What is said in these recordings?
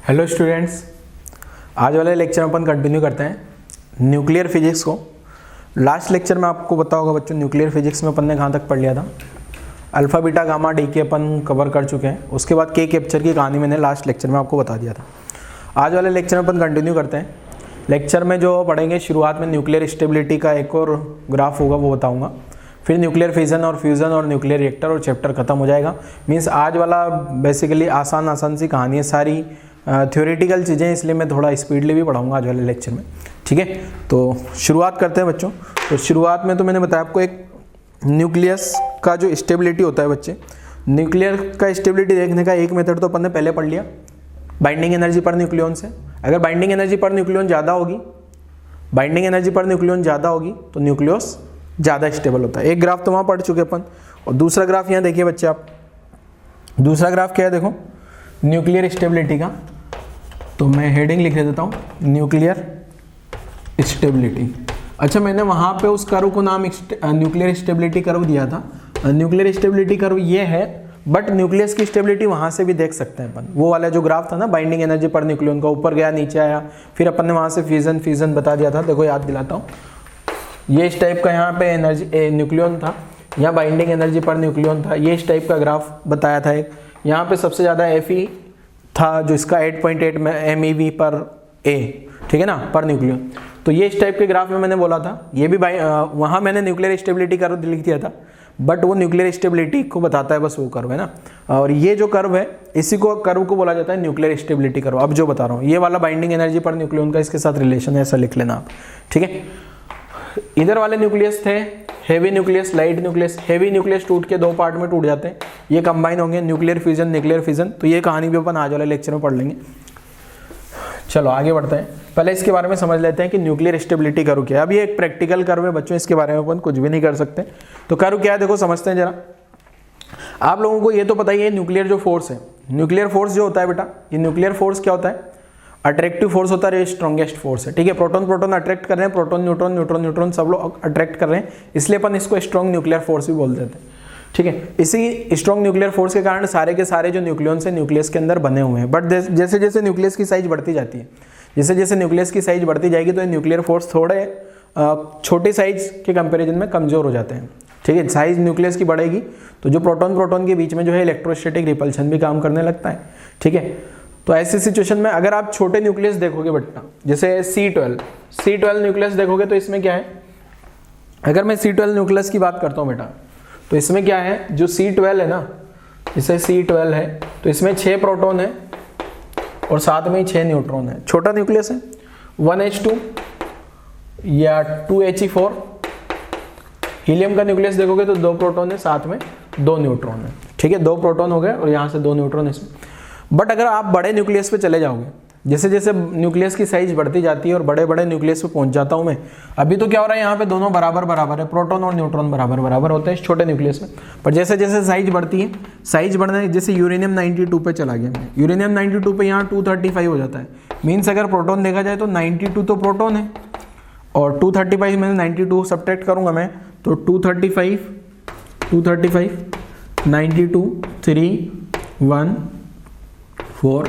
Hello students, आज वाले lecture में अपन कंटिन्यू करते हैं न्यूक्लियर फिजिक्स को। लास्ट लेक्चर में आपको पता होगा बच्चों, न्यूक्लियर फिजिक्स में अपन ने कहाँ तक पढ़ लिया था। अल्फ़ा बीटा गामा डी के अपन कवर कर चुके हैं। उसके बाद के कैप्चर की कहानी मैंने लास्ट लेक्चर में आपको बता दिया था। आज वाले लेक्चर में अपन कंटिन्यू करते हैं। लेक्चर में जो पढ़ेंगे, शुरुआत में न्यूक्लियर स्टेबिलिटी का एक और ग्राफ होगा वो बताऊँगा, फिर न्यूक्लियर फिजन और फ्यूज़न और न्यूक्लियर रिएक्टर, और चैप्टर खत्म हो जाएगा। मीन्स आज वाला बेसिकली आसान सी कहानी है, सारी थ्योरेटिकल चीज़ें, इसलिए मैं थोड़ा स्पीडली भी पढ़ाऊंगा आज वाले लेक्चर में। ठीक है, तो शुरुआत करते हैं बच्चों। तो शुरुआत में तो मैंने बताया आपको एक न्यूक्लियस का जो स्टेबिलिटी होता है बच्चे, न्यूक्लियर का स्टेबिलिटी देखने का एक मेथड तो अपन ने पहले पढ़ लिया, बाइंडिंग एनर्जी पर न्यूक्लियन से। अगर बाइंडिंग एनर्जी पर न्यूक्लियन ज़्यादा होगी, बाइंडिंग एनर्जी पर न्यूक्लियन ज़्यादा होगी तो न्यूक्लियस ज़्यादा स्टेबल होता है। एक ग्राफ तो वहाँ पढ़ चुके अपन, और दूसरा ग्राफ यहाँ देखिए बच्चे आप। दूसरा ग्राफ क्या है देखो, न्यूक्लियर स्टेबिलिटी का। तो मैं हेडिंग लिख देता हूँ, न्यूक्लियर स्टेबिलिटी। अच्छा, मैंने वहाँ पे उस कर्व को नाम न्यूक्लियर स्टेबिलिटी कर्व दिया था। न्यूक्लियर स्टेबिलिटी कर्व ये है, बट न्यूक्लियस की स्टेबिलिटी वहाँ से भी देख सकते हैं अपन। वो वाला जो ग्राफ था ना, बाइंडिंग एनर्जी पर न्यूक्लियन का, ऊपर गया नीचे आया, फिर अपन ने वहाँ से फ्यूजन बता दिया था। देखो याद दिलाता हूँ, ये इस टाइप का यहाँ पे एनर्जी न्यूक्लियन था, यहाँ बाइंडिंग एनर्जी पर न्यूक्लियन था, ये इस टाइप का ग्राफ बताया था एक। यहाँ पे सबसे ज़्यादा Fe था जो इसका 8.8 MeV पर A, ठीक है ना, पर न्यूक्लियन। तो ये इस टाइप के ग्राफ में मैंने बोला था, ये भी वहाँ मैंने न्यूक्लियर स्टेबिलिटी कर्व लिख दिया था, बट वो न्यूक्लियर स्टेबिलिटी को बताता है बस वो कर्व है ना। और ये जो कर्व है, इसी को कर्व को बोला जाता है न्यूक्लियर स्टेबिलिटी कर्व। अब जो बता रहा हूँ, ये वाला बाइंडिंग एनर्जी पर न्यूक्लियन का इसके साथ रिलेशन है, ऐसा लिख लेना आप। ठीक है, इधर वाले न्यूक्लियस थे heavy nucleus, light nucleus. Heavy nucleus टूट के दो पार्ट में टूट जाते हैं, ये कंबाइन होंगे, न्यूक्लियर फ्यूजन, न्यूक्लियर फिजन। तो ये कहानी भी अपन आज वाले लेक्चर में पढ़ लेंगे। चलो आगे बढ़ते हैं, पहले इसके बारे में समझ लेते हैं कि न्यूक्लियर स्टेबिलिटी कर्व क्या है। अब ये एक प्रैक्टिकल कर्व है बच्चों, इसके बारे में अपन कुछ भी नहीं कर सकते। तो कर्व क्या है देखो, समझते हैं जरा। आप लोगों को ये तो पता ही है, न्यूक्लियर जो फोर्स है, न्यूक्लियर फोर्स जो होता है बेटा, ये न्यूक्लियर फोर्स क्या होता है, अट्रैक्टिव फोर्स होता है, स्ट्रॉन्गेस्ट फोर्स है। ठीक है, प्रोटॉन अट्रैक्ट कर रहे हैं, प्रोटॉन न्यूट्रॉन सब लोग अट्रैक्ट कर रहे हैं, इसलिए अपन इसको स्ट्रॉन्ग न्यूक्लियर फोर्स भी बोल देते हैं। ठीक है, इसी स्ट्रॉन्ग न्यूक्लियर फोर्स के कारण सारे के सारे जो न्यूक्लियंस है न्यूक्लियस के अंदर बने हुए हैं। बट जैसे जैसे न्यूक्लियस की साइज बढ़ती जाती है, जैसे जैसे न्यूक्लियस की साइज बढ़ती जाएगी, तो ये न्यूक्लियर फोर्स थोड़े छोटे साइज के कंपेरिजन में कमजोर हो जाते हैं। ठीक है, साइज न्यूक्लियस की बढ़ेगी तो जो प्रोटॉन के बीच में जो है इलेक्ट्रोस्टैटिक रिपल्शन भी काम करने लगता है। ठीक है, तो ऐसी सिचुएशन में अगर आप छोटे न्यूक्लियस देखोगे बेटा, जैसे C12 न्यूक्लियस देखोगे, तो इसमें क्या है, अगर मैं C12 न्यूक्लियस की बात करता हूँ बेटा, तो इसमें क्या है, जो C12 है ना, जैसे C12 है तो इसमें 6 प्रोटॉन है और साथ में ही 6 न्यूट्रॉन है। छोटा न्यूक्लियस है, 1H2 या 2He4। हीलियम का न्यूक्लियस देखोगे तो 2 प्रोटॉन है, साथ में 2 न्यूट्रॉन है। ठीक है, 2 प्रोटॉन हो गए और यहाँ से 2 न्यूट्रॉन इसमें। बट अगर आप बड़े न्यूक्लियस पे चले जाओगे, जैसे जैसे न्यूक्लियस की साइज बढ़ती जाती है और बड़े बड़े न्यूक्लियस पे पहुंच जाता हूं मैं। अभी तो क्या हो रहा है, यहाँ पे दोनों बराबर है, प्रोटॉन और न्यूट्रॉन बराबर होते हैं इस छोटे न्यूक्लियस में। पर जैसे जैसे साइज बढ़ती है, साइज बढ़ने, जैसे यूरेनियम 92 पे चला गया मैं, यूरेनियम 92 पे यहाँ 235 हो जाता है। मीन्स अगर प्रोटॉन देखा जाए तो 92 तो प्रोटॉन है और 235 में 92 सब्ट्रैक्ट करूंगा मैं, तो 235 92 3 1 4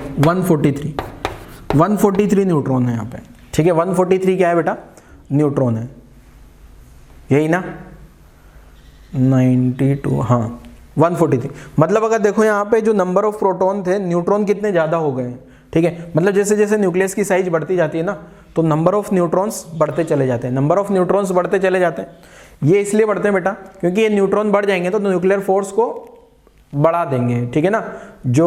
143 न्यूट्रॉन है यहाँ पे। ठीक है, 143 क्या है बेटा, न्यूट्रॉन है, यही ना, 92, हाँ 143। मतलब अगर देखो यहाँ पे जो नंबर ऑफ प्रोटॉन थे, न्यूट्रॉन कितने ज़्यादा हो गए हैं। ठीक है, मतलब जैसे जैसे न्यूक्लियस की साइज बढ़ती जाती है ना, तो नंबर ऑफ न्यूट्रॉन्स बढ़ते चले जाते हैं, ये इसलिए बढ़ते हैं बेटा क्योंकि ये न्यूट्रॉन बढ़ जाएंगे तो न्यूक्लियर फोर्स को बढ़ा देंगे। ठीक है ना, जो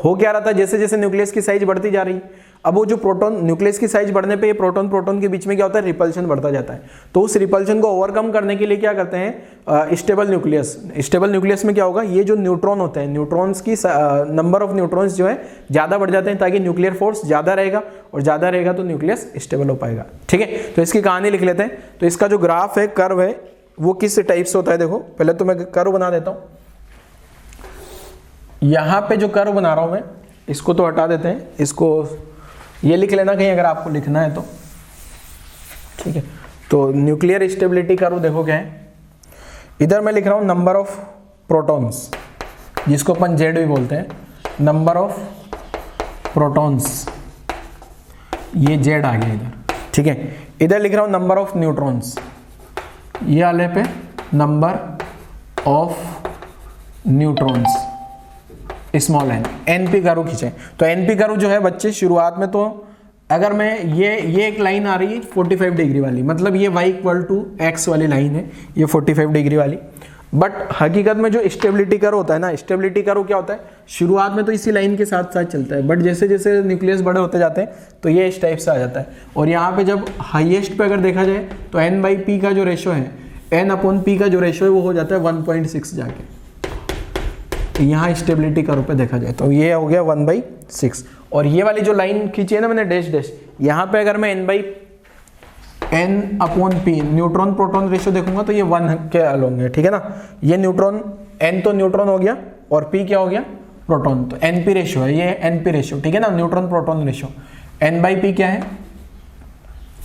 हो क्या रहा था, जैसे जैसे न्यूक्लियस की साइज बढ़ती जा रही, अब वो जो प्रोटॉन, न्यूक्लियस की साइज बढ़ने पे ये प्रोटॉन के बीच में क्या होता है, रिपल्शन बढ़ता जाता है। तो उस रिपल्शन को ओवरकम करने के लिए क्या करते हैं, स्टेबल न्यूक्लियस में क्या होगा, ये जो न्यूट्रॉन होते हैं, न्यूट्रॉन्स की नंबर ऑफ न्यूट्रॉन्स जो है ज़्यादा बढ़ जाते हैं, ताकि न्यूक्लियर फोर्स ज़्यादा रहेगा, और ज़्यादा रहेगा तो न्यूक्लियस स्टेबल हो पाएगा। ठीक है, तो इसकी कहानी लिख लेते हैं। तो इसका जो ग्राफ है, कर्व है, वो किस टाइप से होता है देखो। पहले तो मैं कर्व बना देता हूँ। यहाँ पे जो कर्व बना रहा हूं मैं, इसको तो हटा देते हैं, इसको ये लिख लेना कहीं अगर आपको लिखना है तो। ठीक है, तो न्यूक्लियर स्टेबिलिटी कर्व देखो क्या है, इधर मैं लिख रहा हूं नंबर ऑफ प्रोटॉन्स, जिसको अपन Z भी बोलते हैं, नंबर ऑफ प्रोटॉन्स, ये जेड आ गया इधर, ठीक है। इधर लिख रहा हूं नंबर ऑफ न्यूट्रॉन्स, ये वाले पे number of neutrons small N, NP curve खींचे। तो एनपी कर्व जो है बच्चे शुरुआत में, तो अगर मैं ये एक लाइन आ रही है 45 डिग्री वाली, मतलब ये y = x वाली लाइन है, ये 45 डिग्री वाली। बट हकीकत में जो स्टेबिलिटी कर्व होता है ना, स्टेबिलिटी कर्व क्या होता है, शुरुआत में तो इसी लाइन के साथ साथ चलता है, बट जैसे जैसे न्यूक्लियस बड़े होते जाते हैं तो ये इस टाइप से आ जाता है। और यहाँ पे जब हाईएस्ट पे अगर देखा जाए तो n/p का जो रेशो है, n/p का जो रेशो है वो हो जाता है 1.6 जाके, तो यहाँ स्टेबिलिटी कर्व पे देखा जाए तो ये हो गया 1/6। और ये वाली जो लाइन खींची है ना मैंने डैश डैश, यहाँ पे अगर मैं n/p न्यूट्रॉन प्रोटॉन रेशियो देखूंगा तो ये 1 के अलोंग है, ठीक है ना। ये न्यूट्रॉन, n तो न्यूट्रॉन हो गया और p क्या हो गया, प्रोटॉन, तो np रेशियो है, ये np रेशियो, ठीक है ना, न्यूट्रॉन प्रोटॉन रेशियो। n/p क्या है,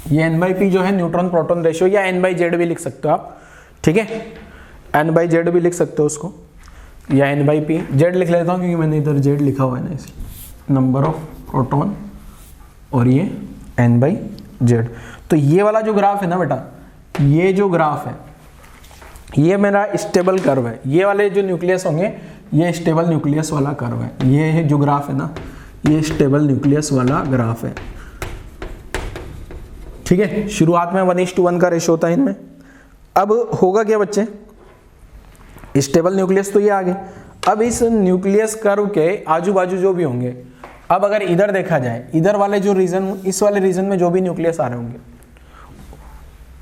ये n/p जो है न्यूट्रॉन प्रोटॉन रेशियो, या n/z भी लिख सकते हो आप, ठीक है, n/z भी लिख सकते हो उसको, या n/p, z लिख लेता हूँ क्योंकि मैंने इधर z लिखा हुआ है ना, इसलिए नंबर ऑफ प्रोटॉन और ये n/z। तो ये वाला जो ग्राफ है ना बेटा, ये जो ग्राफ है ये मेरा स्टेबल कर्व है, ये वाले जो न्यूक्लियस होंगे ये स्टेबल न्यूक्लियस वाला कर्व है, ये जो ग्राफ है ना ये स्टेबल न्यूक्लियस वाला ग्राफ है, ठीक है। शुरुआत में 1:1 का रेशो होता है इनमें। अब होगा क्या बच्चे, स्टेबल न्यूक्लियस तो ये आ गए। अब इस न्यूक्लियस कर्व के आजू बाजू जो भी होंगे, अब अगर इधर देखा जाए, इधर वाले जो रीजन, इस वाले रीजन में जो भी न्यूक्लियस आ रहे होंगे,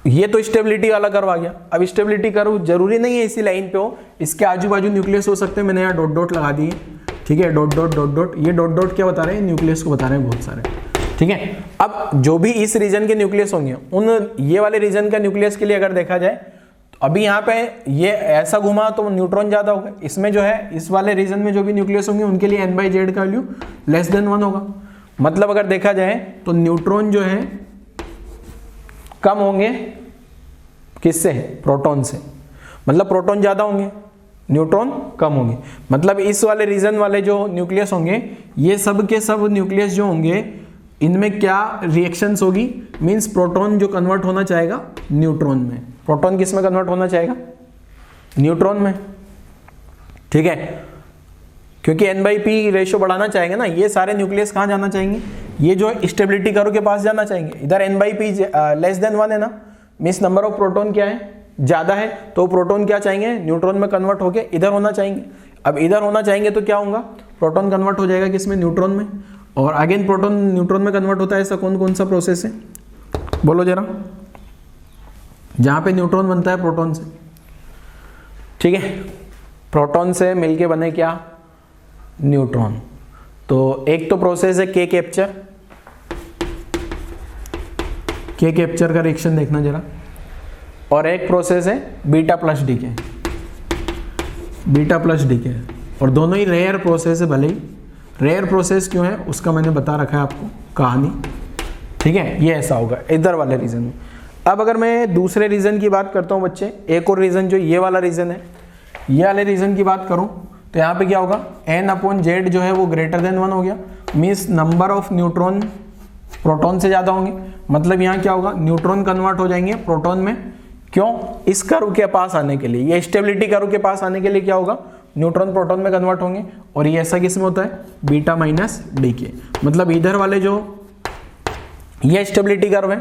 ये तो स्टेबिलिटी वाला कर्व आ गया। अब स्टेबिलिटी कर्व जरूरी नहीं है इसी लाइन पे हो, इसके आजू बाजू न्यूक्लियस हो सकते हैं, मैंने यहाँ डॉट डॉट लगा दिए, ठीक है, डॉट डॉट डॉट डॉट, ये डॉट डॉट क्या बता रहे हैं, न्यूक्लियस को बता रहे हैं बहुत सारे, ठीक है। अब जो भी इस रीजन के न्यूक्लियस होंगे, उन ये वाले रीजन का न्यूक्लियस के लिए अगर देखा जाए, तो अभी यहाँ पे ये ऐसा घुमा तो न्यूट्रॉन ज्यादा होगा, इसमें जो है इस वाले रीजन में जो भी न्यूक्लियस होंगे उनके लिए n/z का वैल्यू <1 होगा। मतलब अगर देखा जाए तो न्यूट्रॉन जो है कम होंगे किससे, प्रोटॉन से, मतलब प्रोटॉन ज्यादा होंगे, न्यूट्रॉन कम होंगे। मतलब इस वाले रीजन वाले जो न्यूक्लियस होंगे, ये सब के सब न्यूक्लियस जो होंगे इनमें क्या रिएक्शंस होगी, मींस प्रोटॉन जो कन्वर्ट होना चाहेगा न्यूट्रॉन में, प्रोटॉन किस में कन्वर्ट होना चाहेगा, न्यूट्रॉन में, ठीक है, क्योंकि n/p रेशियो बढ़ाना चाहेंगे ना, ये सारे न्यूक्लियस कहाँ जाना चाहेंगे, ये जो स्टेबिलिटी कर्व के पास जाना चाहेंगे। इधर n/p <1 है ना, मींस नंबर ऑफ प्रोटॉन क्या है, ज्यादा है, तो प्रोटॉन क्या चाहेंगे, न्यूट्रॉन में कन्वर्ट होके इधर होना चाहेंगे। अब इधर होना चाहेंगे तो क्या होगा, प्रोटॉन कन्वर्ट हो जाएगा किसमें, न्यूट्रॉन में, और अगेन प्रोटॉन न्यूट्रॉन में कन्वर्ट होता है, ऐसा कौन कौन सा प्रोसेस है, बोलो जरा, जहां पे न्यूट्रॉन बनता है प्रोटॉन से, ठीक है, प्रोटॉन से मिलके बने क्या, न्यूट्रॉन। तो एक तो प्रोसेस है के कैप्चर, के कैप्चर का रिएक्शन देखना जरा, और एक प्रोसेस है β+डीके, β+डीके, और दोनों ही रेयर प्रोसेस है। भले ही रेयर प्रोसेस क्यों है उसका मैंने बता रखा है आपको कहानी, ठीक है, ये ऐसा होगा इधर वाले रीजन में। अब अगर मैं दूसरे रीजन की बात करता हूँ बच्चे, एक और रीजन जो ये वाला रीजन है, ये वाले रीजन की बात करूँ तो यहाँ पे क्या होगा, n/z जो है वो <1 हो गया, means number of neutron proton से ज्यादा होंगे। मतलब यहाँ क्या होगा, न्यूट्रॉन कन्वर्ट हो जाएंगे प्रोटॉन में, क्यों, इस कर्व के पास आने के लिए, ये स्टेबिलिटी कर्व के पास आने के लिए क्या होगा, न्यूट्रॉन प्रोटॉन में कन्वर्ट होंगे। और ये ऐसा किस में होता है, β-डीके, मतलब इधर वाले जो ये स्टेबिलिटी कर्व है,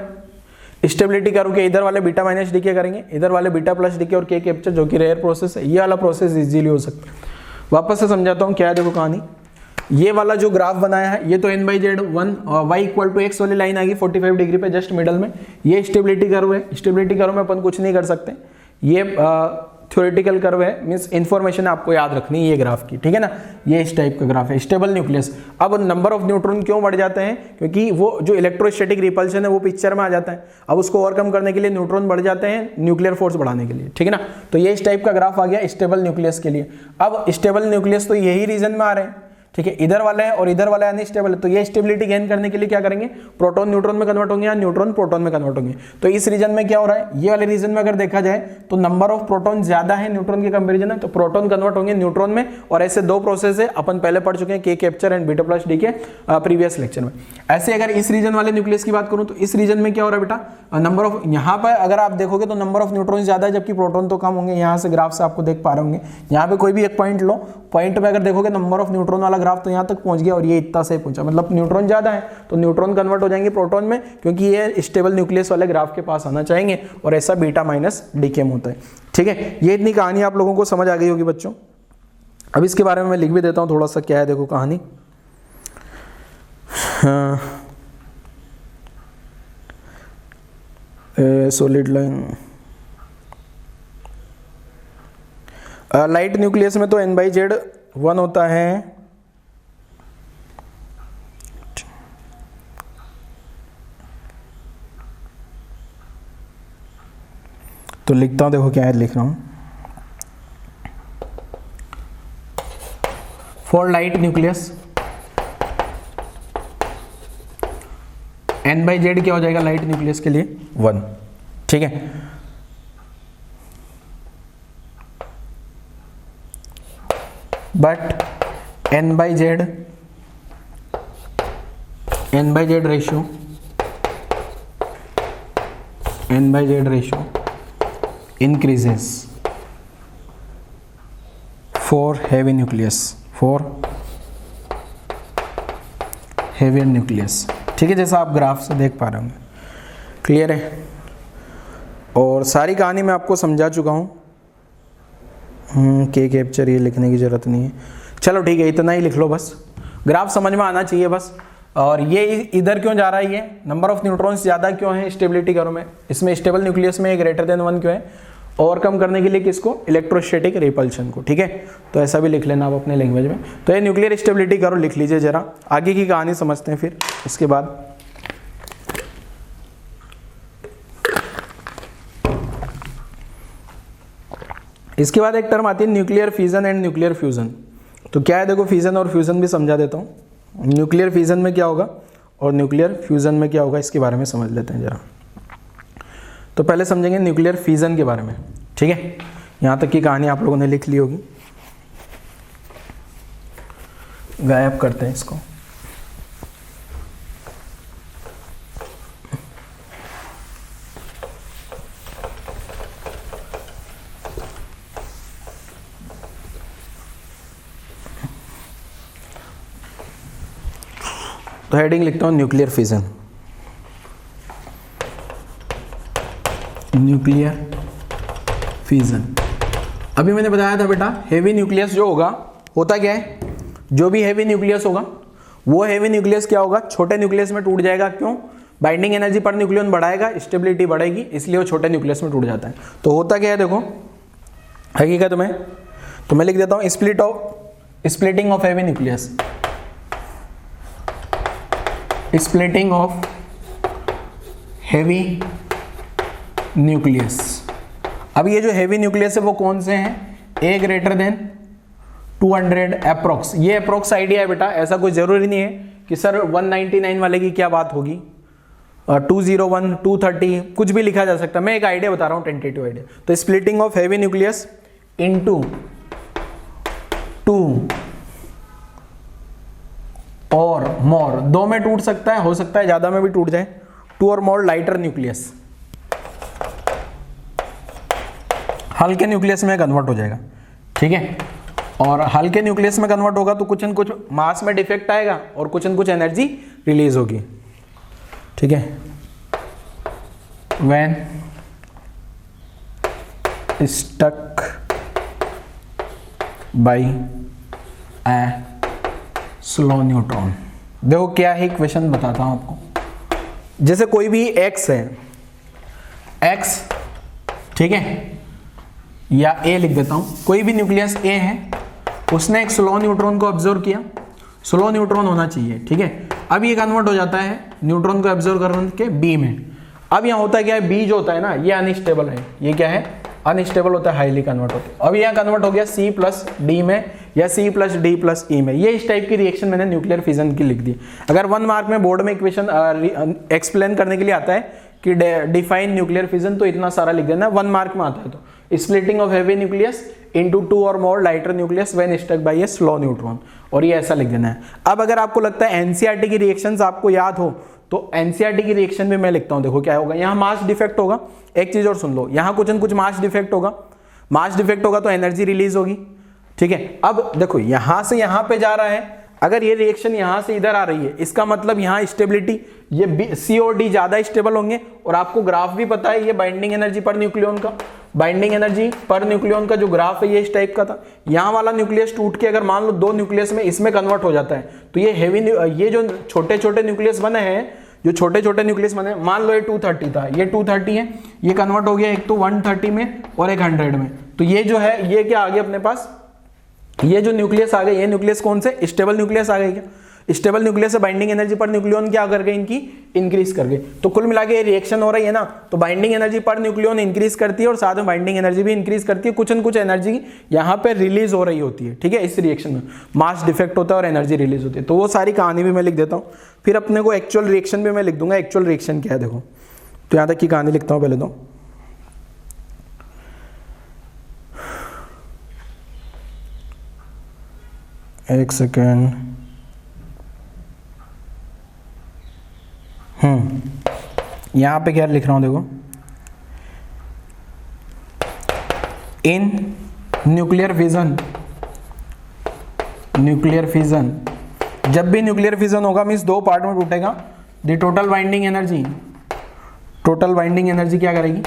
स्टेबिलिटी कर्व के इधर वाले β-डीके करेंगे, इधर वाले β+डीके और के कैप्चर जो कि रेयर प्रोसेस है, ये वाला प्रोसेस इजीली हो सकता है। वापस से समझाता हूँ क्या है, देखो कहानी, ये वाला जो ग्राफ बनाया है ये तो n/z1 और y = x वाली लाइन आ गई 45 डिग्री पे जस्ट मिडल में, ये स्टेबिलिटी कर्व है। स्टेबिलिटी कर्व में अपन कुछ नहीं कर सकते, ये थ्योरेटिकल कर्व है, मींस इंफॉर्मेशन आपको याद रखनी है ये ग्राफ की, ठीक है ना। ये इस टाइप का ग्राफ है, स्टेबल न्यूक्लियस। अब नंबर ऑफ न्यूट्रॉन क्यों बढ़ जाते हैं, क्योंकि वो जो इलेक्ट्रोस्टैटिक रिपल्शन है वो पिक्चर में आ जाता है। अब उसको ओवरकम करने के लिए न्यूट्रॉन बढ़ जाते हैं न्यूक्लियर फोर्स बढ़ाने के लिए, ठीक है ना। तो ये इस टाइप का ग्राफ आ गया स्टेबल न्यूक्लियस के लिए। अब स्टेबल न्यूक्लियस तो यही रीजन में आ रहे हैं, ठीक है, इधर वाला है और इधर वाला अनस्टेबल है, तो ये स्टेबिलिटी गेन करने के लिए क्या करेंगे, प्रोटॉन न्यूट्रॉन में कन्वर्ट होंगे या न्यूट्रॉन प्रोटॉन में कन्वर्ट होंगे। तो इस रीजन में क्या हो रहा है, ये वाले रीजन में अगर देखा जाए तो नंबर ऑफ प्रोटॉन ज्यादा है न्यूट्रॉन के कंपेरिजन में, तो प्रोटॉन कन्वर्ट होंगे न्यूट्रॉन में। और ऐसे दो प्रोसेस है, अपन पहले पढ़ चुके हैं, के capture and beta plus D के प्रीवियस लेक्चर में। ऐसे अगर इस रीजन वाले न्यूक्लियस की बात करूं तो इस रीजन में क्या हो रहा है बेटा, नंबर ऑफ, यहाँ पर अगर आप देखोगे तो नंबर ऑफ न्यूट्रॉन ज्यादा है जबकि प्रोटॉन तो कम होंगे। यहाँ से ग्राफ से आपको देख पा रहे होंगे, यहाँ पे कोई भी एक पॉइंट लो, पॉइंट में अगर देखोगे नंबर ऑफ न्यूट्रॉन वाला ग्राफ तो यहाँ तक पहुंच गया और ये इतना से पहुंचा, मतलब न्यूट्रॉन ज्यादा है तो न्यूट्रॉन कन्वर्ट हो जाएंगे प्रोटॉन में, क्योंकि ये स्टेबल न्यूक्लियस वाले ग्राफ के पास आना चाहेंगे और ऐसा बीटा माइनस डीकेम होता है। ठीक है, ये इतनी कहानी आप लोगों को समझ आ गई होगी बच्चों। अब इसके बारे में मैं लिख भी देता हूँ थोड़ा सा, क्या है देखो कहानी। सॉलिड लाइन, लाइट न्यूक्लियस में तो n/z 1 होता है, तो लिखता हूं, देखो क्या है लिख रहा हूं, फॉर लाइट न्यूक्लियस n/z क्या हो जाएगा लाइट न्यूक्लियस के लिए 1। ठीक है, but n/z ratio increases for heavy nucleus, for heavier nucleus। ठीक है, जैसा आप ग्राफ से देख पा रहे होंगे, क्लियर है। और सारी कहानी मैं आपको समझा चुका हूँ, के कैप्चर ये लिखने की जरूरत नहीं है, चलो ठीक है, इतना ही लिख लो बस, ग्राफ समझ में आना चाहिए बस। और ये इधर क्यों जा रहा है, ये नंबर ऑफ न्यूट्रॉन्स ज़्यादा क्यों है स्टेबिलिटी करो में, इसमें स्टेबल न्यूक्लियस में ग्रेटर देन 1 क्यों है, ओवरकम करने के लिए किसको, इलेक्ट्रोस्टैटिक रिपल्शन को। ठीक है, तो ऐसा भी लिख लेना आप अपने लैंग्वेज में। तो ये न्यूक्लियर स्टेबिलिटी करो लिख लीजिए जरा, आगे की कहानी समझते हैं फिर इसके बाद। इसके बाद एक टर्म आती है nuclear fission and nuclear fusion. तो क्या है देखो, फिजन और फ्यूजन भी समझा देता हूँ, न्यूक्लियर फिजन में क्या होगा और न्यूक्लियर फ्यूजन में क्या होगा, इसके बारे में समझ लेते हैं जरा। तो पहले समझेंगे न्यूक्लियर फिजन के बारे में। ठीक है, यहाँ तक की कहानी आप लोगों ने लिख ली होगी, गायब करते हैं इसको। तो हेडिंग लिखता हूँ न्यूक्लियर फिजन, न्यूक्लियर फिजन। अभी मैंने बताया था बेटा, हेवी न्यूक्लियस जो होगा, होता क्या है, जो भी हेवी न्यूक्लियस होगा वो हेवी न्यूक्लियस क्या होगा, छोटे न्यूक्लियस में टूट जाएगा। क्यों, बाइंडिंग एनर्जी पर न्यूक्लियन बढ़ाएगा, स्टेबिलिटी बढ़ेगी, इसलिए वो छोटे न्यूक्लियस में टूट जाता है। तो होता क्या है देखो हकीकत में, तो मैं लिख देता हूँ splitting of heavy nucleus, splitting of heavy nucleus. अब ये जो हेवी न्यूक्लियस है वो कौन से हैं, ए ग्रेटर देन 200 अप्रोक्स। ये अप्रोक्स आइडिया है बेटा, ऐसा कोई जरूरी नहीं है कि सर 199 वाले की क्या बात होगी, 201 230 कुछ भी लिखा जा सकता है, मैं एक आइडिया बता रहा हूँ, टेंटेटिव आइडिया। तो splitting of heavy nucleus into 2 or मोर, 2 में टूट सकता है, हो सकता है ज्यादा में भी टूट जाए, 2 और मोर लाइटर न्यूक्लियस, हल्के न्यूक्लियस में कन्वर्ट हो जाएगा। ठीक है, और हल्के न्यूक्लियस में कन्वर्ट होगा तो कुछ न कुछ मास में डिफेक्ट आएगा और कुछ न कुछ एनर्जी रिलीज होगी। ठीक है, when stuck by a slow neutron. देखो क्या है, क्वेश्चन बताता हूं आपको, जैसे कोई भी एक्स है, एक्स, ठीक है, या ए लिख देता हूं, कोई भी न्यूक्लियस ए है, उसने एक स्लो न्यूट्रॉन को ऑब्जर्व किया, स्लो न्यूट्रॉन होना चाहिए। ठीक है, अब ये कन्वर्ट हो जाता है न्यूट्रॉन को ऑब्जर्व करने के बी में। अब यहाँ होता है क्या है, बी जो होता है ना, ये अनस्टेबल है, ये क्या है, अनस्टेबल होता है, हाईली कन्वर्ट होता है। अब यहाँ कन्वर्ट हो गया सी प्लस डी में, या C+D+E में। ये इस टाइप की रिएक्शन मैंने न्यूक्लियर फिजन की लिख दी। अगर 1 मार्क में बोर्ड में इक्वेशन एक्सप्लेन करने के लिए आता है कि डिफाइन न्यूक्लियर फिजन, तो इतना सारा लिख देना, 1 मार्क में आता है तो splitting of heavy nucleus into 2 or more lighter nucleus when stuck by a slow neutron, और ये ऐसा लिख देना है। अब अगर आपको लगता है एनसीईआरटी की रिएक्शंस आपको याद हो तो एनसीईआरटी की रिएक्शन भी मैं लिखता हूं। देखो क्या होगा, यहाँ मास डिफेक्ट होगा, एक चीज और सुन लो, यहाँ कुछ न कुछ मास डिफेक्ट होगा, मास डिफेक्ट होगा तो एनर्जी रिलीज होगी, ठीक है। अब देखो यहां से यहां पे जा रहा है, अगर ये रिएक्शन यहां से इधर आ रही है, इसका मतलब यहां स्टेबिलिटी, ये सी और डी ज्यादा स्टेबल होंगे, और आपको ग्राफ भी पता है ये बाइंडिंग एनर्जी पर न्यूक्लियन का, बाइंडिंग एनर्जी पर न्यूक्लियन का जो ग्राफ है ये इस टाइप का था। यहाँ वाला न्यूक्लियस टूट के अगर मान लो 2 न्यूक्लियस में इसमें कन्वर्ट हो जाता है, तो ये हेवी, ये जो छोटे छोटे न्यूक्लियस बने हैं, जो छोटे छोटे न्यूक्लियस बने, मान लो ये 230 था, ये 230 है, ये कन्वर्ट हो गया एक तो 130 में और एक 100 में, तो ये जो है ये क्या आ गया अपने पास, ये जो न्यूक्लियस आ गए, ये न्यूक्लियस कौन से, स्टेबल न्यूक्लियस आ गए क्या, स्टेबल न्यूक्लियस से बाइंडिंग एनर्जी पर न्यूक्लियन क्या कर गए, इनकी इंक्रीज कर गए। तो कुल मिला के ये रिएक्शन हो रही है ना, तो binding energy per nucleon increase करती है और साथ में बाइंडिंग एनर्जी भी इंक्रीज करती है, कुछ न कुछ एनर्जी यहाँ पे रिलीज हो रही होती है, ठीक है। इस रिएक्शन में मास डिफेक्ट होता है और एनर्जी रिलीज होती है। तो वो सारी कहानी भी मैं लिख देता हूँ, फिर अपने को एक्चुअल रिएक्शन भी मैं लिख दूंगा, एक्चुअल रिएक्शन क्या है देखो। तो यहाँ तक की कहानी लिखता हूँ पहले तो, एक सेकेंड, यहां पे क्या लिख रहा हूं देखो, in nuclear fission, nuclear fission, जब भी न्यूक्लियर फिजन होगा मींस 2 पार्ट में टूटेगा, the total binding energy, total binding energy क्या करेगी,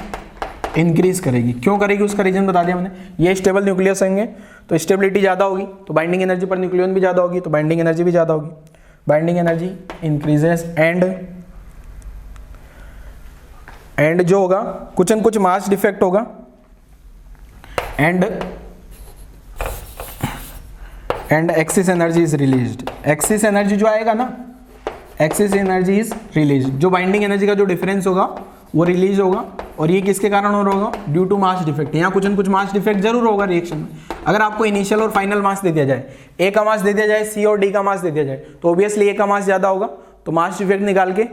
इंक्रीज करेगी। क्यों करेगी उसका रीजन बता दिया मैंने, ये स्टेबल न्यूक्लियस होंगे तो स्टेबिलिटी ज्यादा होगी, तो बाइंडिंग एनर्जी पर न्यूक्लियन भी ज्यादा होगी, तो बाइंडिंग एनर्जी भी ज्यादा होगी, बाइंडिंग एनर्जी इंक्रीजेस एंड जो होगा कुछ न कुछ मास डिफेक्ट होगा, and axis energy is released. Axis energy जो आएगा ना, एक्सिस एनर्जी इज रिलीज, जो बाइंडिंग एनर्जी का जो डिफरेंस होगा वो रिलीज होगा, और ये किसके कारण हो रहा होगा, ड्यू टू मास डिफेक्ट। यहाँ कुछ न कुछ मास डिफेक्ट जरूर होगा रिएक्शन में। अगर आपको इनिशियल और फाइनल मास दे दिया जाए, ए का मास दे दिया जाए, सी और डी का मास दे दिया जाए, तो ऑब्वियसली ए का मास ज्यादा होगा, तो मास डिफेक्ट निकाल के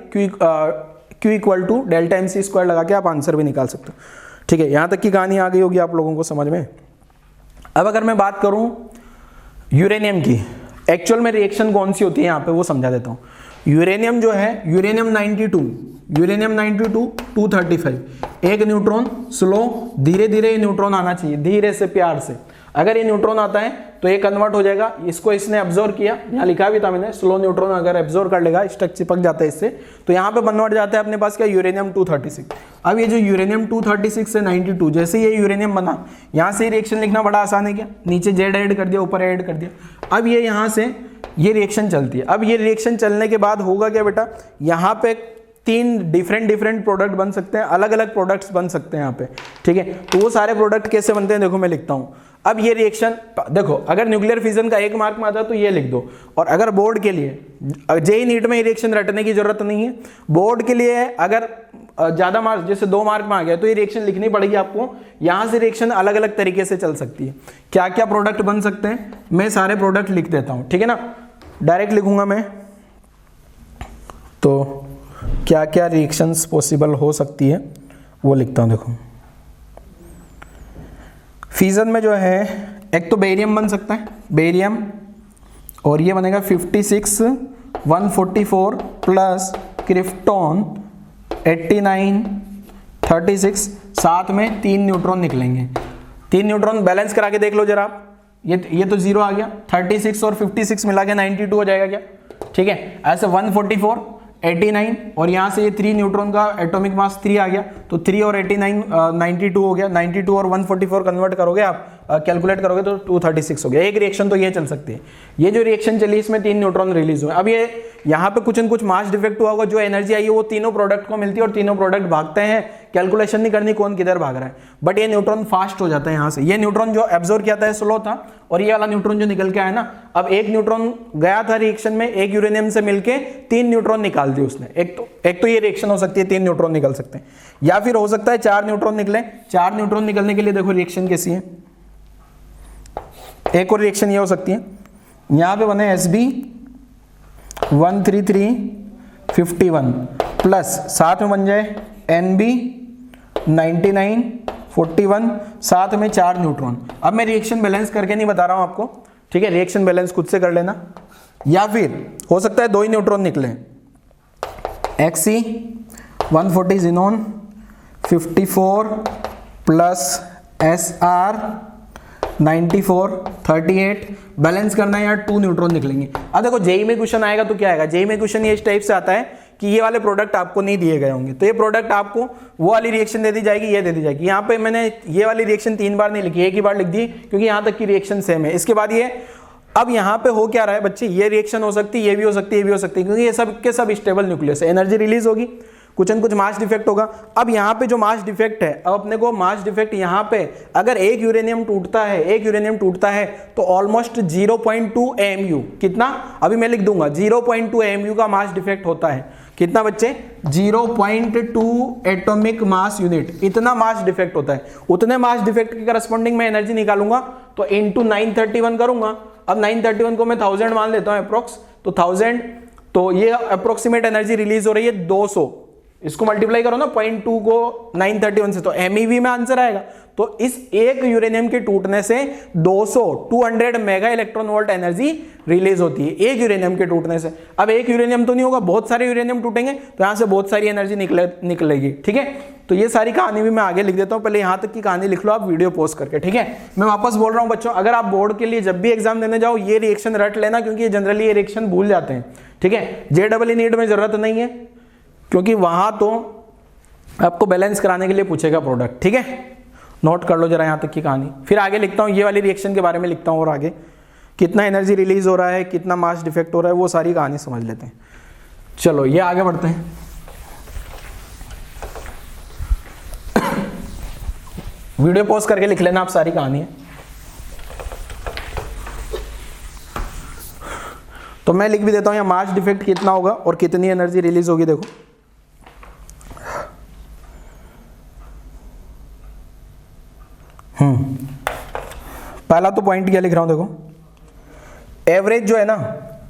Q equal to delta MC square लगा के आप आंसर भी निकाल सकते हो, ठीक है। यहाँ तक की कहानी आ गई होगी आप लोगों को समझ में। अब अगर मैं बात करूँ यूरेनियम की, एक्चुअल में रिएक्शन कौन सी होती है यहाँ पे वो समझा देता हूँ। यूरेनियम जो है, यूरेनियम 92 235, एक न्यूट्रॉन स्लो, धीरे धीरे ये न्यूट्रॉन आना चाहिए, धीरे से प्यार से। अगर ये न्यूट्रॉन आता है तो ये कन्वर्ट हो जाएगा, इसको इसने एब्जॉर्ब किया, यहाँ लिखा भी था मैंने, स्लो न्यूट्रॉन अगर एब्जॉर्ब कर लेगा, स्टक चिपक जाता है इससे, तो यहाँ पे कन्वर्ट जाता है अपने पास क्या, यूरेनियम 236। अब ये जो यूरेनियम 236 से 92, जैसे ये यूरेनियम बना, यहाँ से रिएक्शन लिखना बड़ा आसान है क्या, नीचे जेड ऐड कर दिया, ऊपर ऐड कर दिया। अब ये यहाँ से ये रिएक्शन चलती है। अब ये रिएक्शन चलने के बाद होगा क्या बेटा, यहाँ पे 3 डिफरेंट प्रोडक्ट बन सकते हैं, अलग अलग प्रोडक्ट्स बन सकते हैं यहाँ पे, ठीक है। तो वो सारे प्रोडक्ट कैसे बनते हैं देखो मैं लिखता हूँ। अब ये रिएक्शन देखो, अगर न्यूक्लियर फिजन का 1 मार्क में आता है तो ये लिख दो, और अगर बोर्ड के लिए जेईई नीट में ये रिएक्शन रटने की जरूरत नहीं है, बोर्ड के लिए अगर ज्यादा मार्क्स जैसे 2 मार्क में आ गया तो ये रिएक्शन लिखनी पड़ेगी आपको। यहाँ से रिएक्शन अलग अलग तरीके से चल सकती है। क्या क्या प्रोडक्ट बन सकते हैं मैं सारे प्रोडक्ट लिख देता हूँ, ठीक है ना, डायरेक्ट लिखूंगा मैं। तो क्या क्या रिएक्शंस पॉसिबल हो सकती है वो लिखता हूँ। देखो फ्यूजन में जो है एक तो बेरियम बन सकता है, बेरियम, और ये बनेगा 56 144 प्लस क्रिप्टॉन 89 36, साथ में 3 न्यूट्रॉन निकलेंगे। 3 न्यूट्रॉन बैलेंस करा के देख लो जरा आप, ये तो 0 आ गया, 36 और 56 मिला के 92 हो जाएगा क्या, ठीक है। ऐसे 144 89 और यहाँ से ये 3 न्यूट्रॉन का एटॉमिक मास 3 आ गया, तो 3 और 89 92 हो गया। 92 और 144 कन्वर्ट करोगे आप, कैलकुलेट करोगे तो 236 हो गया। एक रिएक्शन तो ये चल सकती है। ये जो रिएक्शन चली इसमें 3 न्यूट्रॉन रिलीज हुए। अब ये यहाँ पे कुछ न कुछ मास डिफेक्ट हुआ होगा, जो एनर्जी आई है वो तीनों प्रोडक्ट को मिलती है और तीनों प्रोडक्ट भागते हैं। कैलकुलेशन नहीं करनी कौन किधर भाग रहा है, बट ये न्यूट्रॉन फास्ट हो जाता है यहाँ से। ये न्यूट्रॉन जो एब्जॉर्ब किया था स्लो था, और ये वाला न्यूट्रॉन जो निकल के आया ना, अब एक न्यूट्रॉन गया था रिएक्शन में, एक यूरेनियम से मिलके 3 न्यूट्रॉन निकाल दिए उसने। एक तो ये रिएक्शन हो सकती है 3 न्यूट्रॉन निकल सकते हैं, या फिर हो सकता है 4 न्यूट्रॉन निकले। 4 न्यूट्रॉन निकलने के लिए देखो रिएक्शन कैसी है, एक और रिएक्शन ये हो सकती है, यहाँ पे बने Sb13351 प्लस साथ में बन जाए Nb9941, साथ में 4 न्यूट्रॉन। अब मैं रिएक्शन बैलेंस करके नहीं बता रहा हूँ आपको, ठीक है, रिएक्शन बैलेंस खुद से कर लेना। या फिर हो सकता है 2 ही न्यूट्रॉन निकले, Xc140 xenon 54 plus Sr94 38, balance करना है यार, 2 न्यूट्रॉन निकलेंगे। अब देखो जेई में क्वेश्चन आएगा तो क्या आएगा, जेई में क्वेश्चन ये इस टाइप से आता है कि ये वाले प्रोडक्ट आपको नहीं दिए गए होंगे, तो ये प्रोडक्ट आपको वो वाली रिएक्शन दे दी जाएगी, ये दे दी जाएगी। यहाँ पे मैंने ये वाली रिएक्शन 3 बार नहीं लिखी, एक ही बार लिख दी, क्योंकि यहाँ तक की रिएक्शन सेम है। इसके बाद ये, अब यहाँ पे हो क्या रहा है बच्चे, ये रिएक्शन हो सकती है, ये भी हो सकती है, ये भी हो सकती है, क्योंकि ये सब के सब स्टेबल न्यूक्लियस है, एनर्जी रिलीज होगी, कुछ न कुछ मास डिफेक्ट होगा। अब यहाँ पे जो मास डिफेक्ट है, अब अपने को मास डिफेक्ट यहाँ पे अगर एक यूरेनियम टूटता है तो ऑलमोस्ट 0.2 AMU, कितना, अभी मैं लिख दूंगा 0.2 AMU का मास डिफेक्ट होता है। कितना बच्चे, 0.2 एटॉमिक मास यूनिट, इतना मास डिफेक्ट होता है। उतने मास डिफेक्ट के करस्पॉन्डिंग मैं एनर्जी निकालूंगा तो इंटू 931 करूंगा। अब 931 को मैं 1000 मान लेता हूं अप्रोक्स, तो 1000, तो ये अप्रोक्सीमेट एनर्जी रिलीज हो रही है 200, इसको मल्टीप्लाई करो ना 0.2 को 931 से, तो MeV में आंसर आएगा। तो इस एक यूरेनियम के टूटने से 200 mega electron volt energy release होती है, एक यूरेनियम के टूटने से। अब एक यूरेनियम तो नहीं होगा, बहुत सारे यूरेनियम टूटेंगे तो यहां से बहुत सारी एनर्जी निकलेगी, ठीक है। तो ये सारी कहानी भी मैं आगे लिख देता हूं, पहले यहां तक की कहानी लिख लो आप वीडियो पॉज करके, ठीक है। मैं वापस बोल रहा हूं बच्चों, अगर आप बोर्ड के लिए जब भी एग्जाम देने जाओ ये रिएक्शन रट लेना, क्योंकि ये जनरली ये रिएक्शन भूल जाते हैं, ठीक है। JEE नीट में जरूरत नहीं है, क्योंकि वहां तो आपको बैलेंस कराने के लिए पूछेगा प्रोडक्ट, ठीक है। नोट कर लो जरा यहां तक की कहानी, फिर आगे लिखता हूं, ये वाली रिएक्शन के बारे में लिखता हूं, और आगे कितना एनर्जी रिलीज हो रहा है, कितना मास डिफेक्ट हो रहा है, वो सारी कहानी समझ लेते हैं। चलो ये आगे बढ़ते हैं। वीडियो पॉज करके लिख लेना आप सारी कहानी है। तो मैं लिख भी देता हूं यहाँ मास डिफेक्ट कितना होगा और कितनी एनर्जी रिलीज होगी। देखो पहला तो पॉइंट क्या लिख रहा हूं, देखो एवरेज जो है ना,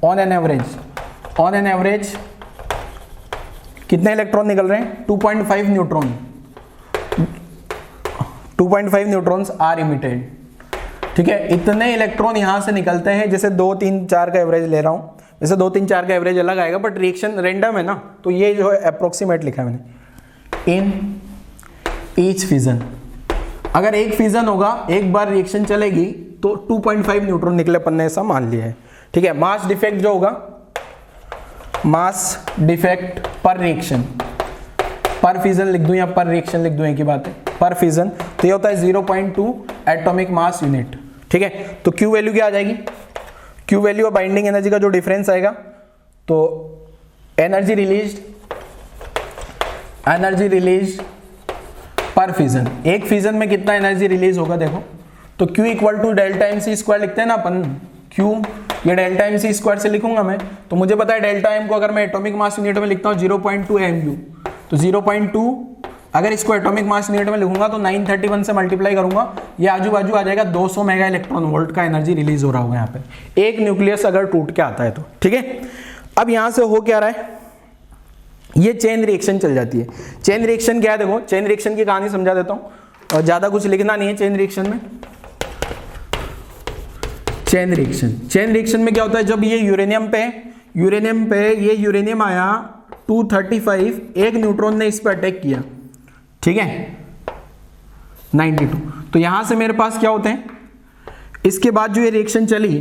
ऑन एन एवरेज कितने इलेक्ट्रॉन निकल रहे हैं, 2.5 न्यूट्रॉन, 2.5 न्यूट्रॉन्स आर इमिटेड, ठीक है। इतने इलेक्ट्रॉन यहां से निकलते हैं, जैसे 2 3 4 का एवरेज ले रहा हूं, जैसे 2 3 4 का एवरेज अलग आएगा, बट रिएक्शन रेंडम है ना, तो ये जो है अप्रोक्सीमेट लिखा है मैंने। इन ईच फिजन, अगर एक फिजन होगा, एक बार रिएक्शन चलेगी तो 2.5 न्यूट्रॉन निकले, अपन ने ऐसा मान लिया है, ठीक है। मास डिफेक्ट जो होगा, मास डिफेक्ट पर रिएक्शन, पर फिजन लिख दूं या पर रिएक्शन लिख दूं, एक ही बात है, पर फिजन, तो ये होता है 0.2 एटॉमिक मास यूनिट, ठीक है। तो Q वैल्यू क्या आ जाएगी, Q वैल्यू और बाइंडिंग एनर्जी का जो डिफरेंस आएगा, तो एनर्जी रिलीज पर फिजन, एक फिजन में कितना एनर्जी रिलीज होगा, देखो तो Q equal to delta MC² लिखते हैं ना अपन, Q ये डेल्टा MC² से लिखूंगा मैं, तो मुझे पता है डेल्टा M को अगर मैं एटॉमिक मास यूनिट में लिखता हूँ 0.2 AMU, तो 0.2 अगर इसको एटॉमिक मास यूनिट में लिखूंगा तो 931 से मल्टीप्लाई करूंगा, ये आजू बाजू आ जाएगा 200 मेगा इलेक्ट्रॉन वोल्ट का एनर्जी रिलीज हो रहा होगा यहाँ पे, एक न्यूक्लियस अगर टूट के आता है तो, ठीक है। अब यहाँ से हो क्या रहा है, ये चेन रिएक्शन चल जाती है। चेन रिएक्शन क्या है, देखो चेन रिएक्शन की कहानी समझा देता हूं, और ज्यादा कुछ लिखना नहीं है चेन रिएक्शन में। चेन रिएक्शन में क्या होता है, जब ये यूरेनियम पे ये यूरेनियम आया 235, एक न्यूट्रॉन ने इस पर अटैक किया, ठीक है 92, तो यहां से मेरे पास क्या होते हैं, इसके बाद जो ये रिएक्शन चली,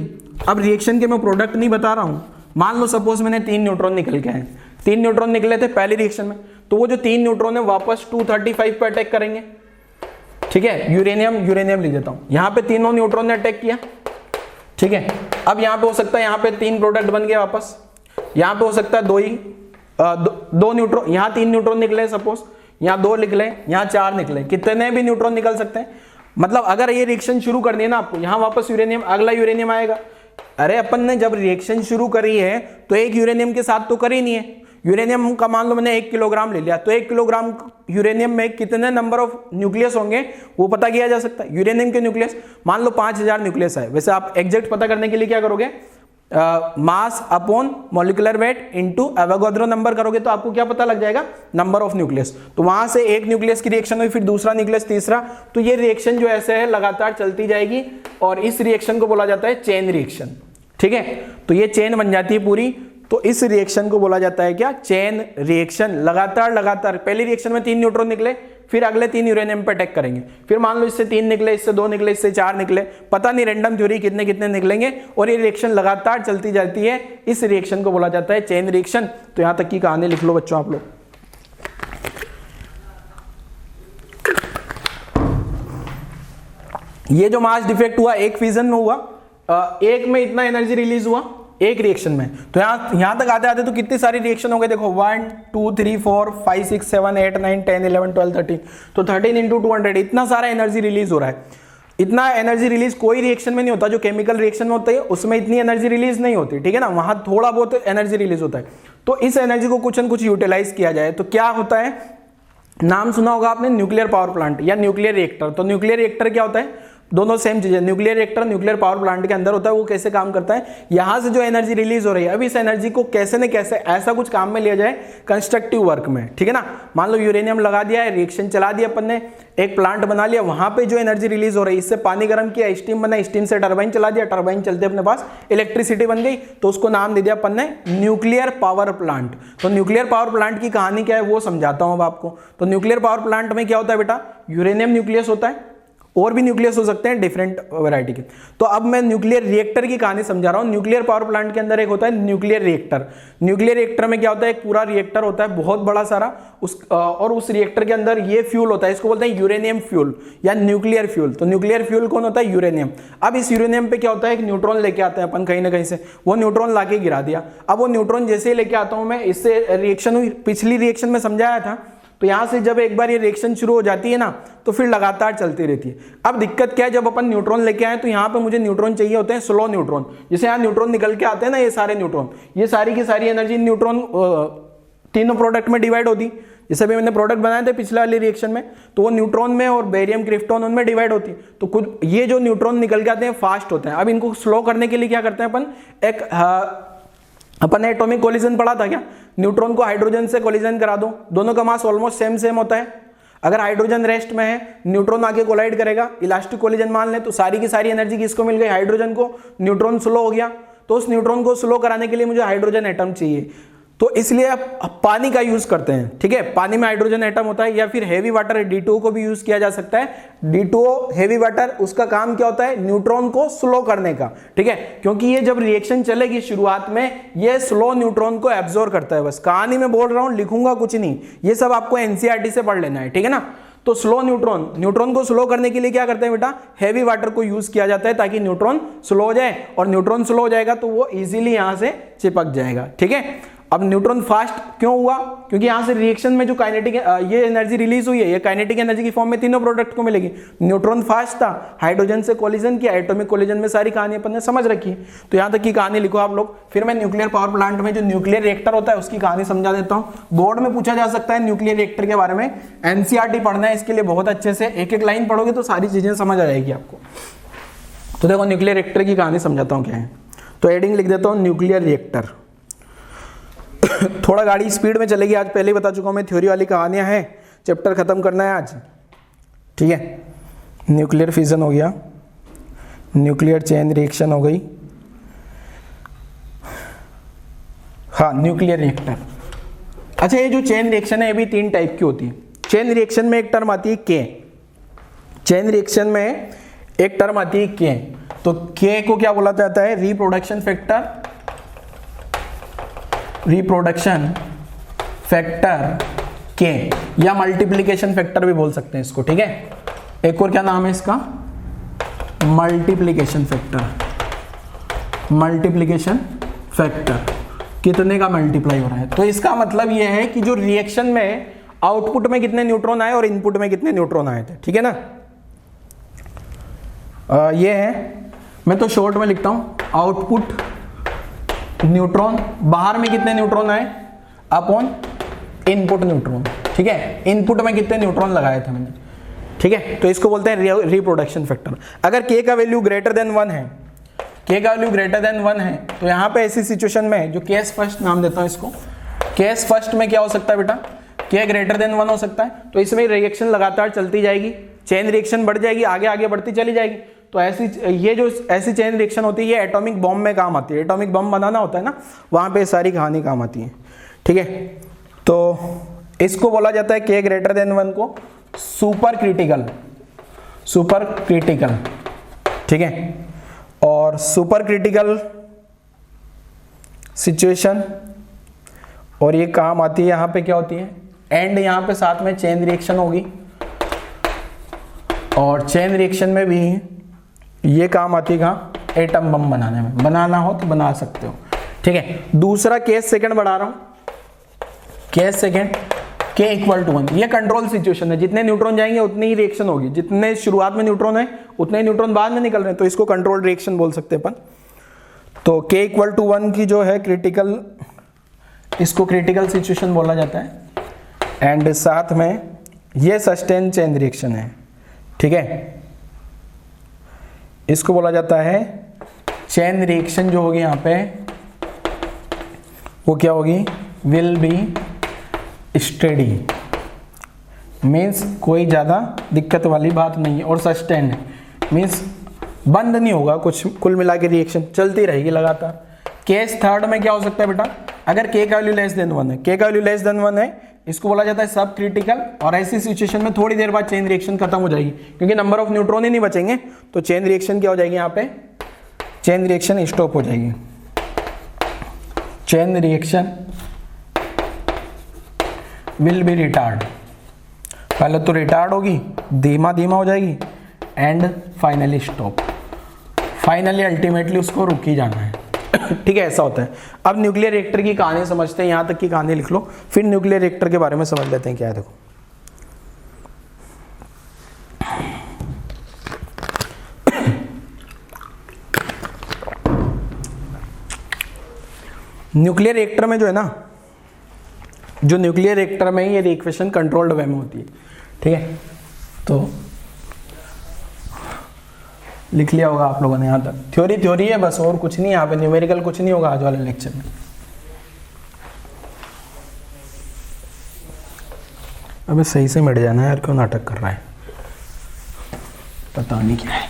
अब रिएक्शन के मैं प्रोडक्ट नहीं बता रहा हूं, मान लो सपोज मैंने 3 न्यूट्रॉन निकल के आए, 3 न्यूट्रॉन निकले थे पहली रिएक्शन में, तो वो जो 3 न्यूट्रॉन है वापस 235 पे अटैक करेंगे, ठीक है। यूरेनियम लिख देता हूं, यहां पे तीनों न्यूट्रॉन ने अटैक किया, ठीक है। अब यहां पे हो सकता है यहां पे 3 प्रोडक्ट बन गए वापस, यहां पे हो सकता है 2 न्यूट्रॉन, यहां 3 न्यूट्रॉन निकले सपोज, यहां 2 निकले, यहां 4 निकले, कितने भी न्यूट्रॉन निकल सकते हैं। मतलब अगर ये रिएक्शन शुरू करनी है ना आपको, यहां वापस यूरेनियम, अगला यूरेनियम आएगा। अरे अपन ने जब रिएक्शन शुरू करी है तो एक यूरेनियम के साथ तो करी नहीं है, यूरेनियम का मान लो मैंने 1 किलोग्राम ले लिया, तो 1 किलोग्राम यूरेनियम में कितने नंबर ऑफ न्यूक्लियस होंगे वो पता किया जा सकता है। यूरेनियम के न्यूक्लियस मान लो 5000 न्यूक्लियस है। वैसे आप एग्जैक्ट पता करने के लिए क्या करोगे, mass upon molecular weight into Avogadro number करोगे तो आपको क्या पता लग जाएगा, नंबर ऑफ न्यूक्लियस। तो वहां से एक न्यूक्लियस की रिएक्शन हुई, फिर दूसरा न्यूक्लियस, तीसरा, तो ये रिएक्शन जो ऐसे है लगातार चलती जाएगी और इस रिएक्शन को बोला जाता है चेन रिएक्शन। ठीक है, तो ये चेन बन जाती है पूरी, तो इस रिएक्शन को बोला जाता है क्या, चेन रिएक्शन। लगातार पहली रिएक्शन में 3 न्यूट्रॉन निकले, फिर अगले 3 यूरेनियम पे अटैक करेंगे, फिर मान लो इससे 3 निकले, इससे 2 निकले, इससे 4 निकले, पता नहीं रैंडम थ्योरी कितने कितने निकलेंगे, और ये रिएक्शन लगातार चलती जाती है। इस रिएक्शन को बोला जाता है चेन रिएक्शन। तो यहां तक की कहानी लिख लो बच्चों आप लोग। ये जो मास डिफेक्ट हुआ एक फिजन में हुआ, एक में इतना एनर्जी रिलीज हुआ एक रिएक्शन में। तो यहां तक आते आते तो कितनी सारी रिएक्शन हो गए, देखो 1 2 3 4 5 6 7 8 9 10 11 12 13, तो 13 इंटू 200, इतना सारा एनर्जी रिलीज हो रहा है। इतना एनर्जी रिलीज कोई रिएक्शन में नहीं होता, जो केमिकल रिएक्शन में होता है उसमें इतनी एनर्जी रिलीज नहीं होती, ठीक है ना, वहां थोड़ा बहुत एनर्जी रिलीज होता है। तो इस एनर्जी को कुछ न कुछ यूटिलाइज किया जाए तो क्या होता है, नाम सुना होगा आपने न्यूक्लियर पावर प्लांट या न्यूक्लियर रिएक्टर। तो न्यूक्लियर रिएक्टर क्या होता है, दोनों सेम चीज है। Nuclear reactor nuclear power plant के अंदर होता है। वो कैसे काम करता है, यहां से जो एनर्जी रिलीज हो रही है, अब इस एनर्जी को कैसे न कैसे ऐसा कुछ काम में लिया जाए कंस्ट्रक्टिव वर्क में, ठीक है ना। मान लो यूरेनियम लगा दिया है, रिएक्शन चला दिया अपन ने, एक प्लांट बना लिया, वहां पे जो एनर्जी रिलीज हो रही है, इससे पानी गर्म किया, स्टीम बना, स्टीम से टरबाइन चला दिया, टरबाइन चलते अपने पास इलेक्ट्रिसिटी बन गई, तो उसको नाम दे दिया अपन ने न्यूक्लियर पावर प्लांट। तो न्यूक्लियर पावर प्लांट की कहानी क्या है वो समझाता हूं अब आपको। तो न्यूक्लियर पावर प्लांट में क्या होता है बेटा, यूरेनियम न्यूक्लियस होता है, और भी न्यूक्लियस हो सकते हैं डिफरेंट वैरायटी के। तो अब मैं न्यूक्लियर रिएक्टर की कहानी समझा रहा हूं। न्यूक्लियर पावर प्लांट के अंदर एक होता है न्यूक्लियर रिएक्टर। न्यूक्लियर रिएक्टर में क्या होता है, एक पूरा रिएक्टर होता है बहुत बड़ा सारा, और उस रिएक्टर के अंदर ये फ्यूल होता है, इसको बोलते हैं यूरेनियम फ्यूल या न्यूक्लियर फ्यूल। तो न्यूक्लियर फ्यूल कौन होता है, यूरेनियम। अब इस यूरेनियम पे क्या होता है, एक न्यूट्रॉन लेके आते हैं अपन कहीं ना कहीं से, वो न्यूट्रॉन लाके गिरा दिया। अब वो न्यूट्रॉन जैसे ही लेके आता हूं मैं, इससे रिएक्शन हुई, पिछली रिएक्शन में समझाया था। तो यहां से जब एक बार ये रिएक्शन शुरू हो जाती है ना, तो फिर लगातार चलती रहती है। अब दिक्कत क्या है, जब अपन न्यूट्रॉन लेके आए तो यहाँ पे मुझे न्यूट्रॉन चाहिए होते हैं स्लो न्यूट्रॉन। जैसे यहाँ न्यूट्रॉन निकल के आते हैं ना, ये सारे न्यूट्रॉन, ये सारी की सारी एनर्जी न्यूट्रॉन तीनों प्रोडक्ट में डिवाइड होती। जैसे भी मैंने प्रोडक्ट बनाए थे पिछले वाली रिएक्शन में, तो वो न्यूट्रॉन में और बेरियम क्रिप्टॉन उनमें डिवाइड होती है। तो खुद ये जो न्यूट्रॉन निकल के आते हैं फास्ट होते हैं। अब इनको स्लो करने के लिए क्या करते हैं अपन, अपन ने एटॉमिक कोलिजन पढ़ा था क्या, न्यूट्रॉन को हाइड्रोजन से कोलिजन करा दो, दोनों का मास ऑलमोस्ट सेम होता है। अगर हाइड्रोजन रेस्ट में है, न्यूट्रॉन आके कोलाइड करेगा, इलास्टिक कोलिजन मान ले, तो सारी की सारी एनर्जी किसको मिल गई, हाइड्रोजन को। न्यूट्रॉन स्लो हो गया, तो उस न्यूट्रॉन को स्लो कराने के लिए मुझे हाइड्रोजन एटम चाहिए, तो इसलिए आप पानी का यूज करते हैं, ठीक है। पानी में हाइड्रोजन एटम होता है, या फिर हेवी वाटर D2O को भी यूज किया जा सकता है। D2O हेवी वाटर, उसका काम क्या होता है, न्यूट्रॉन को स्लो करने का, ठीक है। क्योंकि ये जब रिएक्शन चलेगी शुरुआत में, ये स्लो न्यूट्रॉन को एब्जॉर्ब करता है। बस कहानी में बोल रहा हूं, लिखूंगा कुछ नहीं, ये सब आपको NCERT से पढ़ लेना है, ठीक है ना। तो स्लो न्यूट्रॉन को स्लो करने के लिए क्या करते हैं बेटा, हेवी वाटर को यूज किया जाता है, ताकि न्यूट्रॉन स्लो हो जाए, और न्यूट्रॉन स्लो हो जाएगा तो वो इजीली यहां से चिपक जाएगा, ठीक है। अब न्यूट्रॉन फास्ट क्यों हुआ, क्योंकि यहां से रिएक्शन में जो काइनेटिक ये एनर्जी रिलीज हुई है, ये काइनेटिक एनर्जी की फॉर्म में तीनों प्रोडक्ट को मिलेगी। न्यूट्रॉन फास्ट था, हाइड्रोजन से कोलिजन किया, एटॉमिक कोलिजन में सारी कहानी अपन ने समझ रखी है। तो यहां तक की कहानी लिखो आप लोग। फिर मैं न्यूक्लियर पावर प्लांट में जो न्यूक्लियर रिएक्टर होता है उसकी कहानी समझा देता हूं। बोर्ड में पूछा जा सकता है न्यूक्लियर रिएक्टर के बारे में, NCERT पढ़ना है इसके लिए बहुत अच्छे से, एक एक लाइन पढ़ोगे तो सारी चीजें समझ आ जाएगी आपको। तो देखो न्यूक्लियर रिएक्टर की कहानी समझाता हूं क्या है। तो हेडिंग लिख देता हूं, न्यूक्लियर रिएक्टर। थोड़ा गाड़ी स्पीड में चलेगी आज, पहले ही बता चुका हूं मैं, थ्योरी वाली कहानियां हैं, चैप्टर खत्म करना है आज, ठीक है। न्यूक्लियर फिजन हो गया, न्यूक्लियर चेन रिएक्शन हो गई, हाँ न्यूक्लियर रिएक्टर। अच्छा, ये जो चेन रिएक्शन है ये भी 3 टाइप की होती है। चेन रिएक्शन में एक टर्म आती है के, चेन रिएक्शन में एक टर्म आती है के। तो के को क्या बोला जाता है, रिप्रोडक्शन फैक्टर, रिप्रोडक्शन फैक्टर के, या मल्टीप्लिकेशन फैक्टर भी बोल सकते हैं इसको, ठीक है। एक और क्या नाम है इसका, मल्टीप्लिकेशन फैक्टर। मल्टीप्लिकेशन फैक्टर, कितने का मल्टीप्लाई हो रहा है। तो इसका मतलब यह है कि जो रिएक्शन में आउटपुट में कितने न्यूट्रॉन आए और इनपुट में कितने न्यूट्रॉन आए थे, ठीक है ना। ये है, मैं तो शॉर्ट में लिखता हूं, आउटपुट न्यूट्रॉन, बाहर में कितने न्यूट्रॉन आए, अपॉन इनपुट न्यूट्रॉन, ठीक है। इनपुट में कितने न्यूट्रॉन लगाए थे मैंने, ठीक है, तो इसको बोलते हैं रिप्रोडक्शन फैक्टर। अगर k का वैल्यू ग्रेटर देन 1 है, k का वैल्यू ग्रेटर देन 1 है, तो यहाँ पे ऐसी सिचुएशन में जो केस फर्स्ट नाम देता हूँ इसको, केस फर्स्ट में क्या हो सकता है बेटा, k ग्रेटर देन 1 हो सकता है, तो इसमें रिएक्शन लगातार चलती जाएगी, चेन रिएक्शन बढ़ जाएगी, आगे आगे बढ़ती चली जाएगी। तो ऐसी चेन रिएक्शन होती है, ये एटॉमिक बॉम्ब में काम आती है, एटॉमिक बॉम्ब बनाना होता है ना, वहाँ पे सारी कहानी काम आती है, ठीक है। तो इसको बोला जाता है k ग्रेटर देन 1 को सुपर क्रिटिकल, ठीक है। और सुपर क्रिटिकल सिचुएशन, और ये काम आती है, यहाँ पे क्या होती है, एंड यहाँ पे साथ में चेन रिएक्शन होगी, और चेन रिएक्शन में भी ये काम आती है कहाँ, एटम बम बनाने में, बनाना हो तो बना सकते हो, ठीक है। दूसरा केस सेकंड बढ़ा रहा हूँ, case second k equal to 1, ये कंट्रोल सिचुएशन है, जितने न्यूट्रॉन जाएंगे उतनी ही रिएक्शन होगी, जितने शुरुआत में न्यूट्रॉन है उतने ही न्यूट्रॉन बाद में निकल रहे हैं, तो इसको कंट्रोल रिएक्शन बोल सकते हैं अपन। तो k इक्वल टू 1 की जो है क्रिटिकल, इसको क्रिटिकल सिचुएशन बोला जाता है, एंड साथ में ये सस्टेन चेन रिएक्शन है, ठीक है, इसको बोला जाता है चेन रिएक्शन। जो होगी यहाँ पे वो क्या होगी, विल बी स्टेडी, मीन्स कोई ज़्यादा दिक्कत वाली बात नहीं है, और सस्टेन है, मीन्स बंद नहीं होगा, कुछ कुल मिला के रिएक्शन चलती रहेगी लगातार। केस थर्ड में क्या हो सकता है बेटा, अगर k का वैल्यू लेस देन 1 है, k का वैल्यू लेस देन 1 है, इसको बोला जाता है सब क्रिटिकल, और ऐसी सिचुएशन में थोड़ी देर बाद चेन रिएक्शन खत्म हो जाएगी, क्योंकि नंबर ऑफ न्यूट्रॉन ही नहीं बचेंगे, तो चेन रिएक्शन क्या हो जाएगी, यहाँ पे चेन रिएक्शन स्टॉप हो जाएगी, chain reaction will be retard, पहले तो रिटार्ड होगी, धीमा धीमा हो जाएगी, and finally stop, finally ultimately उसको रुक ही जाना है, ठीक है, ऐसा होता है। अब न्यूक्लियर रिएक्टर की कहानी समझते हैं, यहाँ तक की कहानी लिख लो, फिर न्यूक्लियर रिएक्टर के बारे में समझ लेते हैं क्या है। देखो न्यूक्लियर रिएक्टर में जो है ना, जो न्यूक्लियर रिएक्टर में ये रिएक्शन कंट्रोल्ड वे में होती है, ठीक है, तो लिख लिया होगा आप लोगों ने यहाँ तक, थ्योरी है बस, और कुछ नहीं, यहाँ पे न्यूमेरिकल कुछ नहीं होगा आज वाले लेक्चर में। अबे सही से मिट जाना यार, क्यों नाटक कर रहा है, पता नहीं क्या है।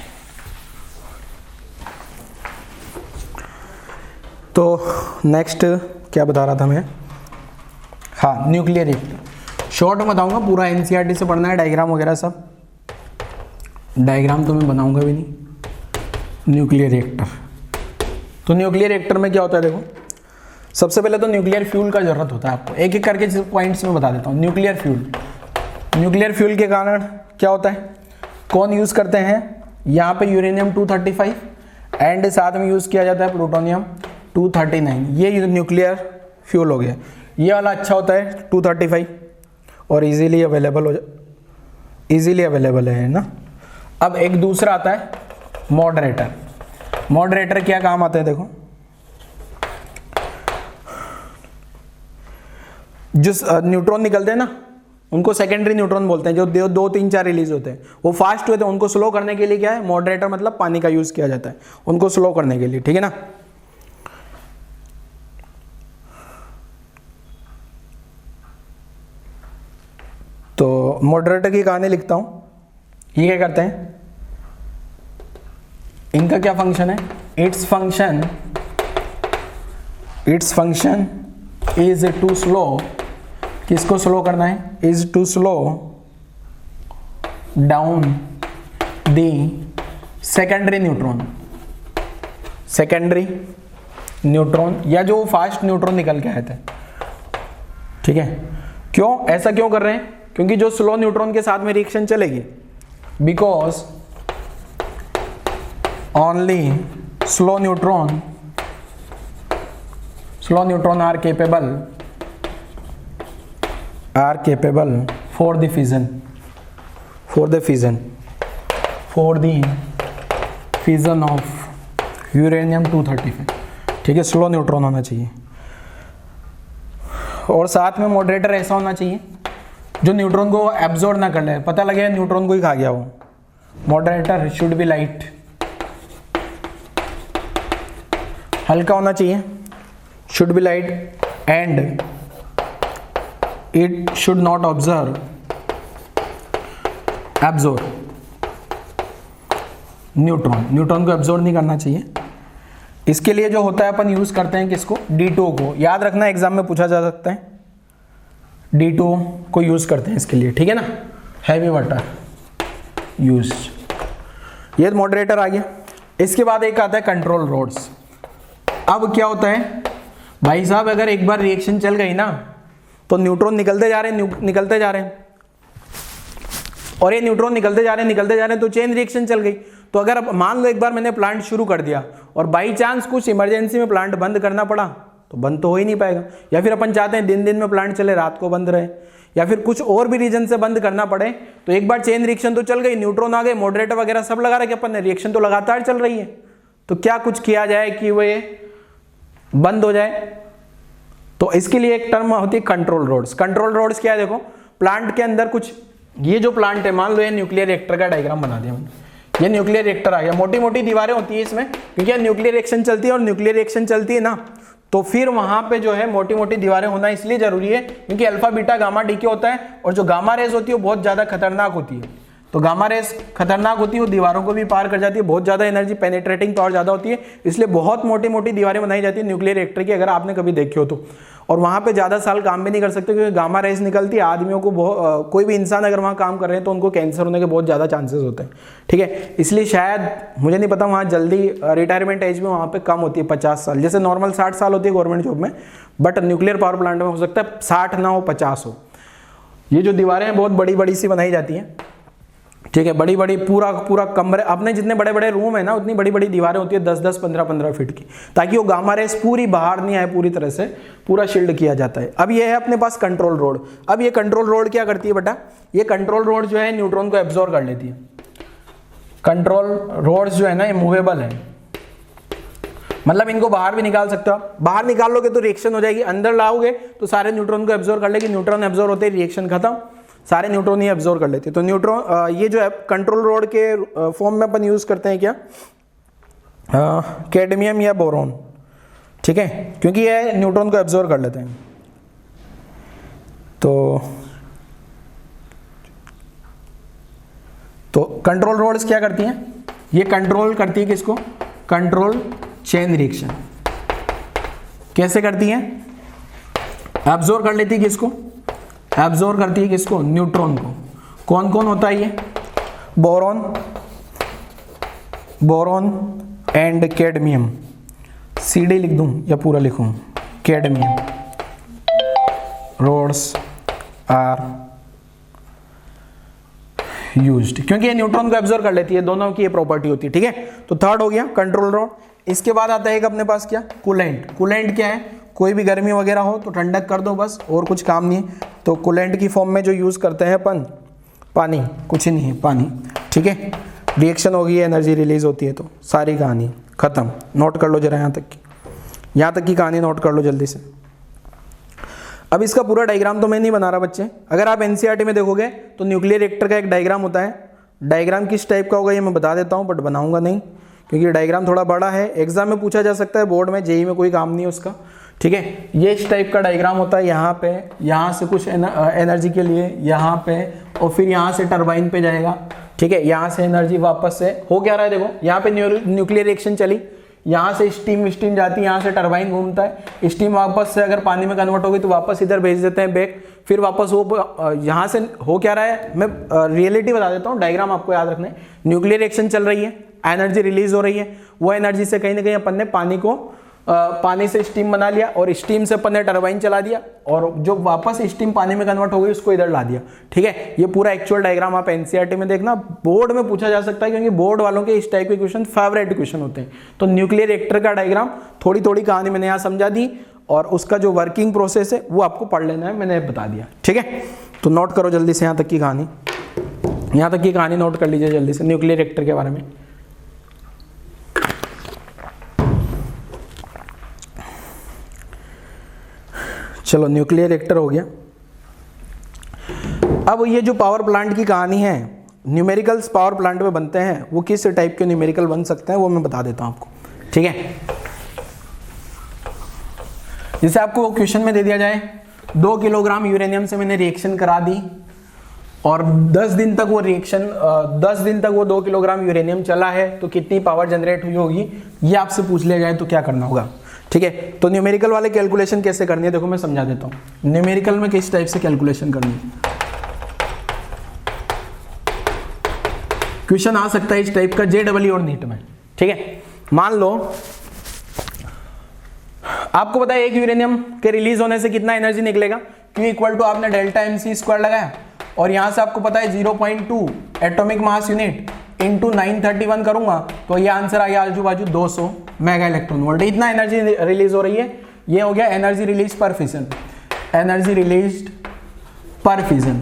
तो नेक्स्ट क्या बता रहा था मैं, हाँ, न्यूक्लियर रिएक्टर शॉर्ट में बताऊंगा, पूरा एनसीईआरटी से पढ़ना है, डायग्राम वगैरह सब, डायग्राम तो मैं बनाऊंगा भी नहीं। न्यूक्लियर रिएक्टर, तो न्यूक्लियर रिएक्टर में क्या होता है, देखो सबसे पहले तो न्यूक्लियर फ्यूल का जरूरत होता है आपको, एक एक करके पॉइंट्स में बता देता हूँ। न्यूक्लियर फ्यूल के कारण क्या होता है, कौन यूज करते हैं, यहाँ पे यूरेनियम 235 एंड साथ में यूज किया जाता है प्लूटोनियम 239, ये न्यूक्लियर फ्यूल हो गया। ये वाला अच्छा होता है 235 और इजीली अवेलेबल है ना। अब एक दूसरा आता है मॉडरेटर क्या काम आता है, देखो जो न्यूट्रॉन निकलते हैं ना उनको सेकेंडरी न्यूट्रॉन बोलते हैं, जो 2, 3, 4 रिलीज होते हैं, वो फास्ट हुए थे, उनको स्लो करने के लिए क्या है, मॉडरेटर मतलब पानी का यूज किया जाता है उनको स्लो करने के लिए, ठीक है ना। तो मॉडरेटर की कहानी लिखता हूं, ये क्या करते हैं, इनका क्या फंक्शन है, it's function is to slow, किसको स्लो करना है, is to slow down the secondary neutron या जो फास्ट न्यूट्रॉन निकल के आए थे, ठीक है। क्यों ऐसा क्यों कर रहे हैं, क्योंकि जो स्लो न्यूट्रॉन के साथ में रिएक्शन चलेगी, because only slow neutron are capable for the fission of uranium 235, ठीक है, स्लो न्यूट्रॉन होना चाहिए। और साथ में मॉडरेटर ऐसा होना चाहिए जो न्यूट्रॉन को एब्जॉर्ब ना कर ले, पता लगे न्यूट्रॉन को ही खा गया वो। मॉडरेटर शुड बी लाइट, हल्का होना चाहिए, should be light, and it should not observe neutron को एब्जॉर्ब नहीं करना चाहिए। इसके लिए जो होता है अपन यूज करते हैं किसको, D2O को। याद रखना एग्जाम में पूछा जा सकता है, D2O को यूज करते हैं इसके लिए, ठीक है ना। हैवी वाटर यूज, ये मॉडरेटर आ गया। इसके बाद एक आता है कंट्रोल रोड्स। अब क्या होता है भाई साहब, अगर एक बार रिएक्शन चल गई ना तो न्यूट्रॉन निकलते जा रहे हैं और ये न्यूट्रॉन निकलते जा रहे हैं तो चेन रिएक्शन चल गई। तो अगर अब मान लो एक बार मैंने प्लांट शुरू कर दिया और बाई चांस कुछ इमरजेंसी में प्लांट बंद करना पड़ा तो बंद तो हो ही नहीं पाएगा, या फिर अपन चाहते हैं दिन में प्लांट चले, रात को बंद रहे, या फिर कुछ और भी रीजन से बंद करना पड़े, तो एक बार चेन रिएक्शन तो चल गई, न्यूट्रॉन आ गए, मॉडरेटर वगैरह सब लगा रखे अपन ने, रिएक्शन तो लगातार चल रही है, तो क्या कुछ किया जाए कि वो बंद हो जाए। तो इसके लिए एक टर्म होती है कंट्रोल रोड्स। कंट्रोल रोड्स क्या है, देखो प्लांट के अंदर कुछ, ये जो प्लांट है मान लो ये न्यूक्लियर रिएक्टर का डायग्राम बना दिया मैंने, ये न्यूक्लियर रिएक्टर आ गया, मोटी मोटी दीवारें होती है इसमें, क्योंकि न्यूक्लियर रिएक्शन चलती है और न्यूक्लियर रिएक्शन चलती है ना, तो फिर वहां पे जो है मोटी मोटी दीवारें होना इसलिए जरूरी है क्योंकि अल्फा बीटा गामा डीके होता है, और जो गामा रेज होती है वो बहुत ज्यादा खतरनाक होती है। तो गामा रेज खतरनाक होती है, वो दीवारों को भी पार कर जाती है, बहुत ज्यादा एनर्जी पेनिट्रेटिंग पावर ज्यादा होती है, इसलिए बहुत मोटी मोटी दीवारें बनाई जाती है न्यूक्लियर रिएक्टर की, अगर आपने कभी देखी हो तो। और वहां पे ज्यादा साल काम भी नहीं कर सकते क्योंकि गामा रेज निकलती है, आदमियों को कोई भी इंसान अगर वहां काम कर रहे हैं तो उनको कैंसर होने के बहुत ज्यादा चांसेस होते हैं, ठीक है। इसलिए शायद मुझे नहीं पता वहां जल्दी रिटायरमेंट एज में वहां पे कम होती है 50 साल, जैसे नॉर्मल 60 साल होती है गवर्नमेंट जॉब में, बट न्यूक्लियर पावर प्लांट में हो सकता है 60 ना हो 50 हो। ये जो दीवारें हैं बहुत बड़ी बड़ी सी बनाई जाती हैं, ठीक है, बड़ी बड़ी पूरा कमरे, अपने जितने बड़े बड़े रूम है ना उतनी बड़ी बड़ी दीवारें होती है 10-10, 15-15 फीट की, ताकि वो गामा रेस पूरी बाहर नहीं आए, पूरी तरह से पूरा शील्ड किया जाता है। अब ये है अपने पास कंट्रोल रोड। अब ये कंट्रोल रोड क्या करती है बेटा, ये कंट्रोल रोड जो है न्यूट्रॉन को एब्जॉर्ब कर लेती है। कंट्रोल रोड्स जो है ना ये मूवेबल है, मतलब इनको बाहर भी निकाल सकते हो आप, बाहर निकालोगे तो रिएक्शन हो जाएगी, अंदर लाओगे तो सारे न्यूट्रॉन को एब्जॉर्ब कर लेगी, न्यूट्रॉन एब्जॉर्ब होते ही रिएक्शन खत्म, सारे न्यूट्रॉन ही एब्जॉर्ब कर लेते हैं। तो न्यूट्रॉन ये जो है कंट्रोल रोड के फॉर्म में अपन यूज करते हैं क्या, कैडमियम या बोरॉन, ठीक है, क्योंकि ये न्यूट्रॉन को एब्जॉर्ब कर लेते हैं। तो कंट्रोल रोड्स क्या करती हैं, ये कंट्रोल करती है किसको, कंट्रोल चेन रिएक्शन। कैसे करती हैं, एब्जॉर्ब कर लेती है किसको, एब्जॉर्ब करती है किसको, न्यूट्रॉन को। कौन कौन होता है ये, बोरॉन एंड कैडमियम, CD लिख दूं या पूरा लिखूं, कैडमियम रोड्स आर यूज्ड, क्योंकि ये न्यूट्रॉन को एब्जॉर्ब कर लेती है, दोनों की ये प्रॉपर्टी होती है, ठीक है। तो थर्ड हो गया कंट्रोल रोड। इसके बाद आता है एक अपने पास क्या, कूलेंट। कूलेंट क्या है, कोई भी गर्मी वगैरह हो तो ठंडक कर दो बस, और कुछ काम नहीं है। तो कूलेंट की फॉर्म में जो यूज करते हैं अपन, पानी, कुछ नहीं है पानी, ठीक है। रिएक्शन होगी, एनर्जी रिलीज होती है, तो सारी कहानी खत्म। नोट कर लो जरा यहाँ तक की कहानी नोट कर लो जल्दी से। अब इसका पूरा डायग्राम तो मैं नहीं बना रहा बच्चे, अगर आप एनसीईआरटी में देखोगे तो न्यूक्लियर रिएक्टर का एक डायग्राम होता है। डायग्राम किस टाइप का होगा ये मैं बता देता हूँ, बट बनाऊंगा नहीं क्योंकि डायग्राम थोड़ा बड़ा है, एग्जाम में पूछा जा सकता है, बोर्ड में, जेईई में कोई काम नहीं है उसका, ठीक है। ये इस टाइप का डायग्राम होता है, यहाँ पे, यहाँ से कुछ एनर्जी के लिए यहाँ पे, और फिर यहाँ से टरबाइन पे जाएगा, ठीक है। यहाँ से एनर्जी वापस से हो क्या रहा है, देखो यहाँ पे न्यूक्लियर रिएक्शन चली, यहाँ से स्टीम जाती है, यहाँ से टरबाइन घूमता है, स्टीम वापस से अगर पानी में कन्वर्ट होगी तो वापस इधर भेज देते हैं बैक, फिर वापस वो यहाँ से हो क्या रहा है, मैं रियलिटी बता देता हूँ, डायग्राम आपको याद रखना है। न्यूक्लियर रिएक्शन चल रही है, एनर्जी रिलीज हो रही है, वो एनर्जी से कहीं ना कहीं अपन ने पानी से स्टीम बना लिया, और स्टीम से अपन ने टरबाइन चला दिया, और जो वापस स्टीम पानी में कन्वर्ट हो गई उसको इधर ला दिया, ठीक है। ये पूरा एक्चुअल डायग्राम आप एनसीईआरटी में देखना, बोर्ड में पूछा जा सकता है, क्योंकि बोर्ड वालों के इस टाइप के क्वेश्चन फेवरेट क्वेश्चन होते हैं। तो न्यूक्लियर रिएक्टर का डायग्राम थोड़ी थोड़ी कहानी मैंने यहाँ समझा दी, और उसका जो वर्किंग प्रोसेस है वो आपको पढ़ लेना है, मैंने बता दिया, ठीक है। तो नोट करो जल्दी से यहाँ तक की कहानी नोट कर लीजिए जल्दी से न्यूक्लियर रिएक्टर के बारे में। चलो न्यूक्लियर रिएक्टर हो गया। अब ये जो पावर प्लांट की कहानी है, न्यूमेरिकल्स पावर प्लांट में बनते हैं, वो किस टाइप के न्यूमेरिकल बन सकते हैं वो मैं बता देता हूँ आपको, ठीक है। जैसे आपको क्वेश्चन में दे दिया जाए 2 किलोग्राम यूरेनियम से मैंने रिएक्शन करा दी और 10 दिन तक वो रिएक्शन 10 दिन तक वो 2 किलोग्राम यूरेनियम चला है, तो कितनी पावर जनरेट हुई होगी, ये आपसे पूछ लिया जाए तो क्या करना होगा, ठीक है। तो न्यूमेरिकल वाले कैलकुलेशन कैसे करनी है देखो मैं समझा देता हूँ। न्यूमेरिकल में किस टाइप से कैलकुलेशन करनी है, क्वेश्चन आ सकता है इस टाइप का JEE और नीट में, ठीक है। मान लो आपको पता है एक यूरेनियम के रिलीज होने से कितना एनर्जी निकलेगा, Q इक्वल टू आपने डेल्टा mc² लगाया और यहां से आपको पता है 0.2 एटॉमिक मास यूनिट इंटू 931 करूंगा तो ये आंसर आ गया आजू बाजू 200 मेगा इलेक्ट्रॉन वोल्ट। इतना एनर्जी रिलीज हो रही है, ये हो गया एनर्जी रिलीज पर फिजन, एनर्जी रिलीज पर फिजन,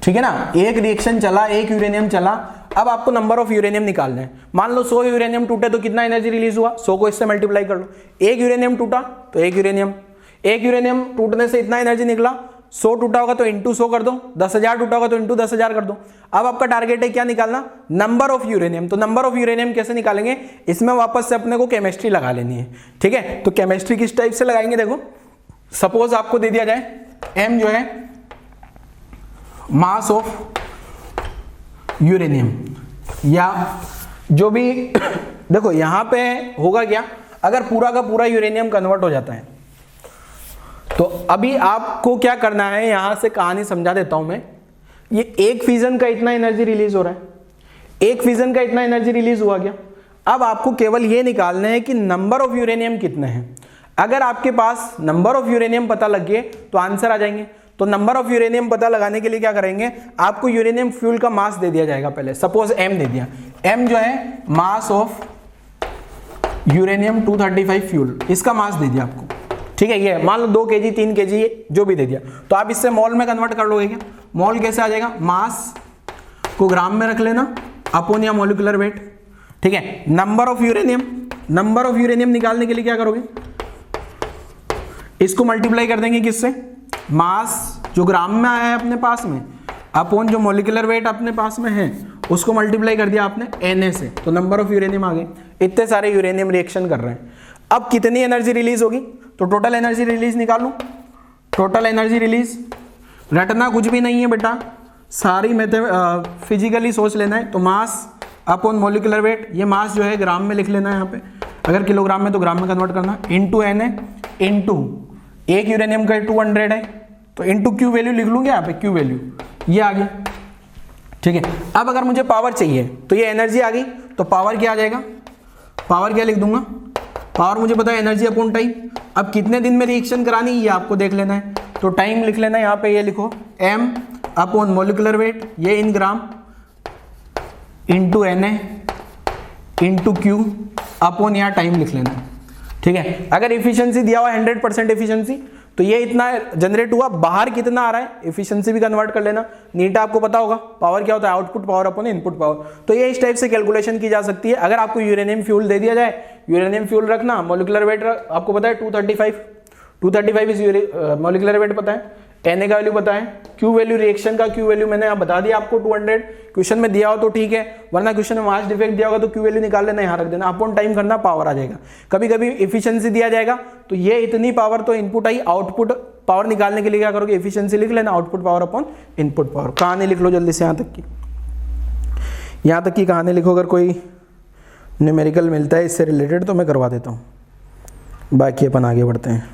ठीक है ना। एक रिएक्शन चला, एक यूरेनियम चला, अब आपको नंबर ऑफ यूरेनियम निकालना है। मान लो 100 यूरेनियम टूटे तो कितना एनर्जी रिलीज हुआ, 100 को इससे मल्टीप्लाई कर लो। एक यूरेनियम टूटा तो एक यूरेनियम टूटने से इतना एनर्जी निकला, 100 टूटा होगा तो इंटू 100 कर दो, 10,000 टूटा होगा तो इंटू 10,000 कर दो। अब आपका टारगेट है क्या निकालना, नंबर ऑफ यूरेनियम। तो नंबर ऑफ यूरेनियम कैसे निकालेंगे, इसमें वापस से अपने को केमिस्ट्री लगा लेनी है, ठीक है। तो केमिस्ट्री किस टाइप से लगाएंगे देखो, सपोज आपको दे दिया जाए m जो है मास ऑफ यूरेनियम या जो भी देखो यहां पे होगा क्या, अगर पूरा का पूरा यूरेनियम कन्वर्ट हो जाता है तो अभी आपको क्या करना है, यहां से कहानी समझा देता हूं मैं। ये एक फिजन का इतना एनर्जी रिलीज हो रहा है, एक फिजन का इतना एनर्जी रिलीज हुआ गया। अब आपको केवल ये निकालना है कि नंबर ऑफ यूरेनियम कितने हैं। अगर आपके पास नंबर ऑफ यूरेनियम पता लग गए तो आंसर आ जाएंगे। तो नंबर ऑफ यूरेनियम पता लगाने के लिए क्या करेंगे, आपको यूरेनियम फ्यूल का मास दे दिया जाएगा। पहले सपोज m दे दिया, m जो है मास ऑफ यूरेनियम 235 फ्यूल, इसका मास दे दिया आपको, ठीक है। ये मान लो 2 kg 3 kg जो भी दे दिया, तो आप इससे मोल में कन्वर्ट कर लोगे क्या। मोल कैसे आ जाएगा, मास को ग्राम में रख लेना अपॉन या मोलिकुलर वेट, ठीक है। नंबर ऑफ यूरेनियम निकालने के लिए क्या करोगे, इसको मल्टीप्लाई कर देंगे किससे, मास जो ग्राम में आया है अपने पास में अपॉन जो मोलिकुलर वेट अपने पास में है उसको मल्टीप्लाई कर दिया आपने Na से, तो नंबर ऑफ यूरेनियम आ गए। इतने सारे यूरेनियम रिएक्शन कर रहे हैं। अब कितनी एनर्जी रिलीज होगी, तो टोटल एनर्जी रिलीज निकालूं। टोटल एनर्जी रिलीज रटना कुछ भी नहीं है बेटा, सारी फिजिकली सोच लेना है। तो मास अपॉन मोलिकुलर वेट, ये मास जो है ग्राम में लिख लेना है यहाँ पे, अगर किलोग्राम में तो ग्राम में कन्वर्ट करना, इंटू Na इंटू एक यूरेनियम का 200 है तो इंटू क्यू वैल्यू लिख लूंगे यहाँ पे, क्यू वैल्यू ये आ गई, ठीक है। अब अगर मुझे पावर चाहिए तो ये एनर्जी आ गई, तो पावर क्या आ जाएगा, पावर क्या लिख दूंगा, पावर मुझे पता है एनर्जी अपॉन टाइम। अब कितने दिन में रिएक्शन करानी ये आपको देख लेना है, तो टाइम लिख लेना है यहाँ पे, ये लिखो m अपॉन मोलिकुलर वेट, ये in gram into Na into Q upon यहाँ टाइम लिख लेना है, ठीक है। अगर इफिशियंसी दिया हुआ 100% इफिशियंसी तो ये इतना जनरेट हुआ, बाहर कितना आ रहा है इफिशियंसी भी कन्वर्ट कर लेना। नीट आपको पता होगा पावर क्या होता है, output power upon input power. तो ये इस टाइप से कैलकुलेशन की जा सकती है। अगर आपको यूरेनियम फ्यूल दे दिया जाए, यूरेनियम फ्यूल रखना, मोलिकुलर वेट आपको पता है 235 इज मोलिकुलर वेट पता है, Na का वैल्यू पता है, क्यू वैल्यू रिएक्शन का क्यू वैल्यू मैंने यहाँ बता दिया आपको 200, क्वेश्चन में दिया हो तो ठीक है, वरना क्वेश्चन में मास डिफेक्ट दिया होगा तो क्यू वैल्यू निकाल लेना, यहाँ रख देना, अपॉन टाइम करना, पावर आ जाएगा। कभी कभी इफिशियंसी दिया जाएगा तो ये इतनी पावर तो इनपुट आई, आउटपुट पावर निकालने के लिए क्या करोगे, इफिशियंसी लिख लेना, output power upon input power. कहानी लिख लो जल्दी से, यहाँ तक की कहानी लिखो। अगर कोई न्यूमेरिकल मिलता है इससे रिलेटेड तो मैं करवा देता हूँ, बाकी अपन आगे बढ़ते हैं।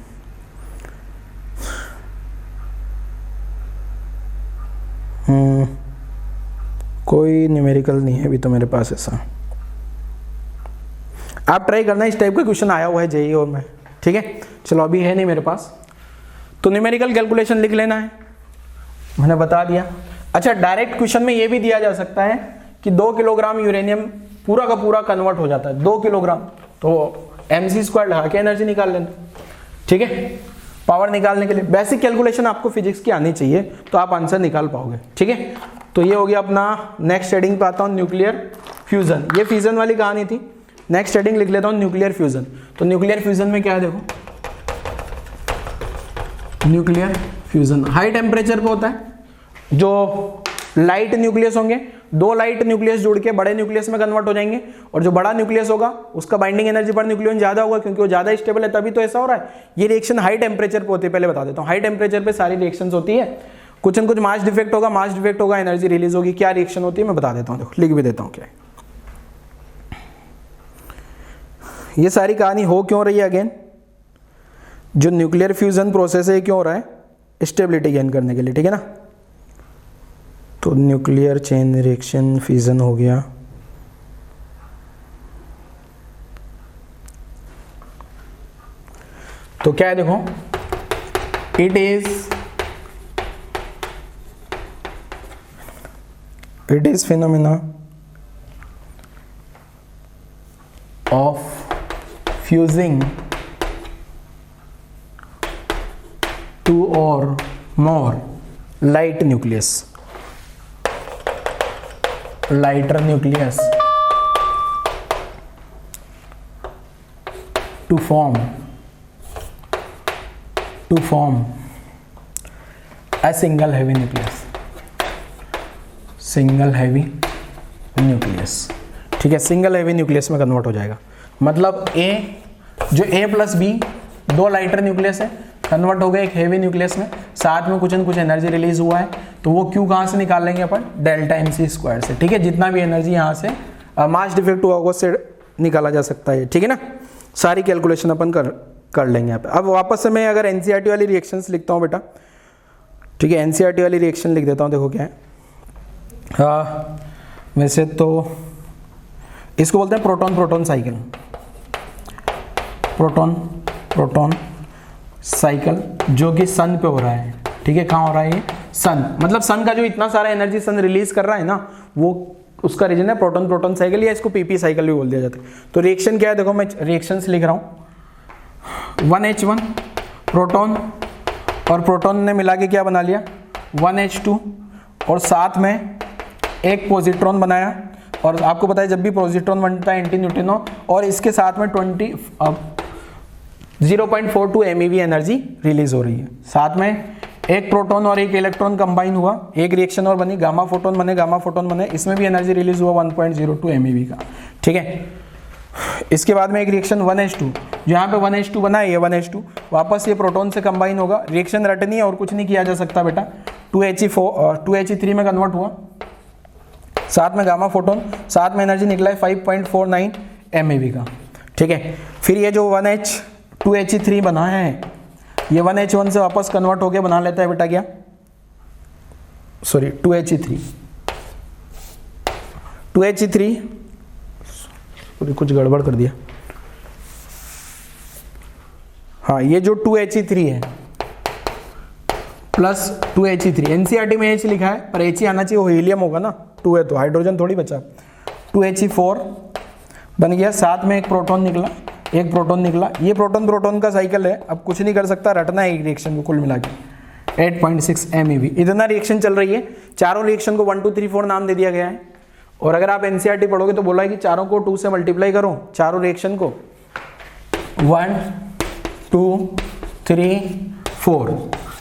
कोई न्यूमेरिकल नहीं है अभी तो मेरे पास ऐसा। आप ट्राई करना, इस टाइप का क्वेश्चन आया हुआ है JEE और में, ठीक है। चलो अभी है नहीं मेरे पास, तो न्यूमेरिकल कैलकुलेशन लिख लेना है, मैंने बता दिया। अच्छा, डायरेक्ट क्वेश्चन में ये भी दिया जा सकता है कि 2 किलोग्राम यूरेनियम पूरा का पूरा कन्वर्ट हो जाता है, 2 किलोग्राम, तो mc² लगा के एनर्जी निकाल लेना, ठीक है। पावर निकालने के लिए बेसिक कैलकुलेशन आपको फिजिक्स की आनी चाहिए, तो आप आंसर निकाल पाओगे, ठीक है। तो ये हो गया अपना। नेक्स्ट हेडिंग पे आता हूँ, न्यूक्लियर फ्यूजन। ये फ्यूजन वाली कहानी थी। नेक्स्ट हेडिंग लिख लेता हूँ, न्यूक्लियर फ्यूजन। तो न्यूक्लियर फ्यूजन में क्या है देखो, न्यूक्लियर फ्यूजन हाई टेम्परेचर पे होता है। जो लाइट न्यूक्लियस होंगे, दो लाइट न्यूक्लियस जुड़ के बड़े न्यूक्लियस में कन्वर्ट हो जाएंगे, और जो बड़ा न्यूक्लियस होगा उसका बाइंडिंग एनर्जी पर न्यूक्लियन ज्यादा होगा, क्योंकि वो ज्यादा स्टेबल है, तभी तो ऐसा हो रहा है। ये रिएक्शन हाई टेम्परेचर पे होती है, पहले बता देता हूँ। हाई टेम्परेचर पे सारी रिएक्शंस होती है, कुछ न कुछ मास डिफेक्ट होगा, एनर्जी रिलीज होगी। क्या रिएक्शन होती है मैं बता देता हूँ, देखो लिख भी देता हूँ क्या है। ये सारी कहानी हो क्यों रही है, अगेन जो न्यूक्लियर फ्यूजन प्रोसेस है क्यों हो रहा है, स्टेबिलिटी गेन करने के लिए, ठीक है ना। तो न्यूक्लियर चेन रिएक्शन फ्यूजन हो गया, तो क्या है देखो, it is phenomena of fusing two or more light nucleus, lighter nucleus to form a single heavy nucleus, ठीक है। सिंगल हेवी न्यूक्लियस में कन्वर्ट हो जाएगा, मतलब A जो A प्लस B दो लाइटर न्यूक्लियस है, कन्वर्ट हो गए एक हेवी न्यूक्लियस में, साथ में कुछ न कुछ एनर्जी रिलीज हुआ है, तो वो क्यू कहाँ से निकाल लेंगे अपन, डेल्टा MC स्क्वायर से, ठीक है। जितना भी एनर्जी यहाँ से मास डिफेक्ट हुआ होगा उससे निकाला जा सकता है, ठीक है ना। सारी कैलकुलेशन अपन कर लेंगे यहाँ पे। अब वापस से मैं अगर NCERT वाली रिएक्शंस लिखता हूँ बेटा, ठीक है, NCERT वाली रिएक्शन लिख देता हूँ, देखो क्या है। वैसे तो इसको बोलते हैं proton proton cycle, proton cycle, जो कि सन पे हो रहा है, ठीक है। कहाँ हो रहा है ये, सन, मतलब सन का जो इतना सारा एनर्जी सन रिलीज कर रहा है ना, वो उसका रीजन है प्रोटॉन प्रोटॉन साइकिल, या इसको PP साइकिल भी बोल दिया जाता है। तो रिएक्शन क्या है, देखो मैं रिएक्शंस लिख रहा हूँ। 1H1 प्रोटॉन और प्रोटॉन ने मिला के क्या बना लिया, 1H2, और साथ में एक पॉजिट्रॉन बनाया। और आपको पता है जब भी पॉजिट्रॉन बनता है एंटी न्यूट्रिनो, और इसके साथ में 0.42 MeV एनर्जी रिलीज हो रही है। साथ में एक प्रोटॉन और एक इलेक्ट्रॉन कंबाइन हुआ, एक रिएक्शन और बनी, गामा फोटोन बने, इसमें भी एनर्जी रिलीज हुआ 1.02 MeV का, ठीक है। इसके बाद में एक रिएक्शन 1H2, जहाँ पे 1H2 बना है, ये 1H2 वापस ये प्रोटॉन से कंबाइन होगा, रिएक्शन रटनी है और कुछ नहीं किया जा सकता बेटा, 2He3 में कन्वर्ट हुआ, साथ में गामा फोटोन, साथ में एनर्जी निकला है 5.49 MeV का, ठीक है। फिर ये जो 2He3 बना है, ये 1H1 से वापस कन्वर्ट होके बना लेता है बेटा क्या, सॉरी 2He3 कुछ गड़बड़ कर दिया, हाँ ये जो 2He3 है प्लस 2He3, NCERT में H लिखा है पर He आना चाहिए, वो हीलियम होगा ना, 2 है तो हाइड्रोजन थोड़ी बचा, 2He4 बन गया, साथ में एक प्रोटॉन निकला, ये प्रोटॉन का साइकिल है, अब कुछ नहीं कर सकता, रटना है एक रिएक्शन को कुल मिला के 8.6 MeV, इतना रिएक्शन चल रही है। चारों रिएक्शन को 1 2 3 4 नाम दे दिया गया है, और अगर आप NCERT पढ़ोगे तो बोला है कि चारों को 2 से मल्टीप्लाई करो, चारों रिएक्शन को 1 2 3 4,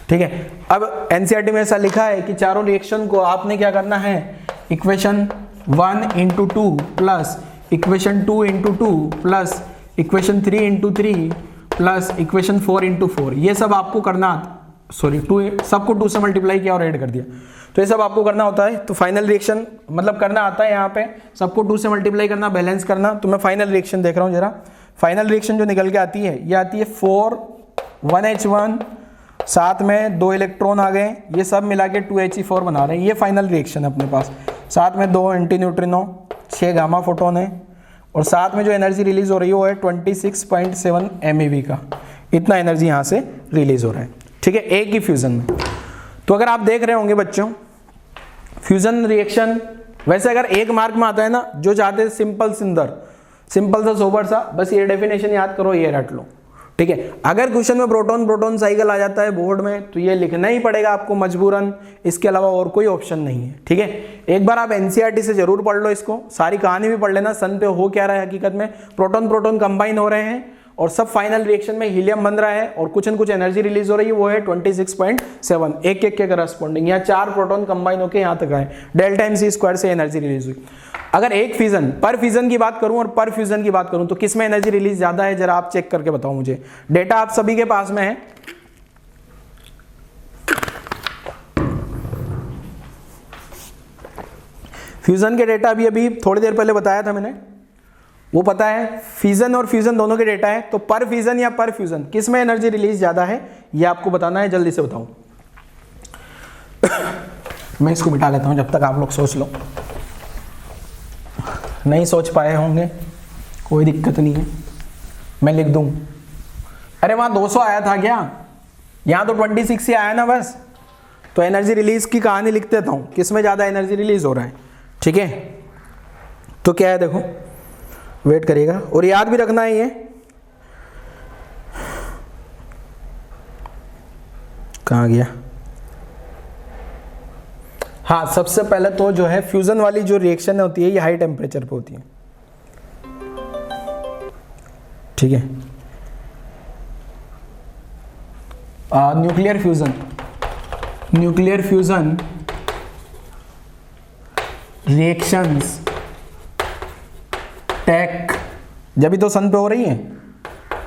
ठीक है। अब NCERT में ऐसा लिखा है कि चारों रिएक्शन को आपने क्या करना है, equation 1 × 2 plus equation 2 × 2 plus equation 3 × 3 plus equation 4 × 4, ये सब आपको करना, सॉरी 2 सबको 2 से मल्टीप्लाई किया और ऐड कर दिया, तो ये सब आपको करना होता है। तो फाइनल रिएक्शन मतलब करना आता है, यहाँ पे सबको 2 से मल्टीप्लाई करना, बैलेंस करना। तो मैं फाइनल रिएक्शन देख रहा हूँ जरा, फाइनल रिएक्शन जो निकल के आती है, ये आती है 4 1H1, साथ में 2 इलेक्ट्रॉन आ गए, ये सब मिला के 2He4 बना रहे हैं, ये फाइनल रिएक्शन है अपने पास। साथ में 2 एंटी न्यूट्रिनो, 6 गामा फोटोन है, और साथ में जो एनर्जी रिलीज हो रही है वो है 26.7 MeV का, इतना एनर्जी यहाँ से रिलीज हो रहा है, ठीक है, एक ही फ्यूजन में। तो अगर आप देख रहे होंगे बच्चों, फ्यूजन रिएक्शन वैसे अगर एक मार्क में आता है ना, जो चाहते हैं सिंपल सा सोबर सा, बस ये डेफिनेशन याद करो, ये रट लो, ठीक है। अगर क्वेश्चन में प्रोटॉन साइकिल आ जाता है बोर्ड में, तो ये लिखना ही पड़ेगा आपको मजबूरन, इसके अलावा और कोई ऑप्शन नहीं है, ठीक है। एक बार आप NCERT से जरूर पढ़ लो इसको, सारी कहानी भी पढ़ लेना, सन पे हो क्या रहा है हकीकत में, प्रोटॉन कंबाइन हो रहे हैं, और सब फाइनल रिएक्शन में हीलियम बन रहा है और कुछ न कुछ एनर्जी रिलीज हो रही है, वो है 26.7, एक एक के करस्पॉन्डिंग। यहाँ 4 प्रोटॉन कंबाइन होकर यहाँ तक आए, डेल्टा mc² से एनर्जी रिलीज हुई। अगर एक फ्यूजन पर फ्यूजन की बात करूं और पर फ्यूजन की बात करूं तो किस में एनर्जी रिलीज ज्यादा है, जरा आप चेक करके बताओ मुझे। डेटा आप सभी के पास में है। फ्यूजन के डेटा अभी थोड़ी देर पहले बताया था मैंने, वो पता है। फ्यूजन और फ्यूजन दोनों के डेटा है, तो पर फ्यूजन या पर फ्यूजन किस में एनर्जी रिलीज ज्यादा है ये आपको बताना है, जल्दी से बताओ। मैं इसको मिटा लेता हूं जब तक आप लोग सोच लो। नहीं सोच पाए होंगे कोई दिक्कत नहीं है, मैं लिख दूं। अरे वहां 200 आया था क्या, यहां तो 26 ही आया ना बस। तो एनर्जी रिलीज की कहानी लिख देता हूं, किस में ज्यादा एनर्जी रिलीज हो रहा है, ठीक है। तो क्या है देखो, वेट करिएगा और याद भी रखना है ये। कहां गया, हाँ सबसे पहले तो जो है फ्यूजन वाली जो रिएक्शन होती है ये हाई टेम्परेचर पे होती है, ठीक है। न्यूक्लियर फ्यूजन रिएक्शंस टेक जब भी तो सन पे हो रही है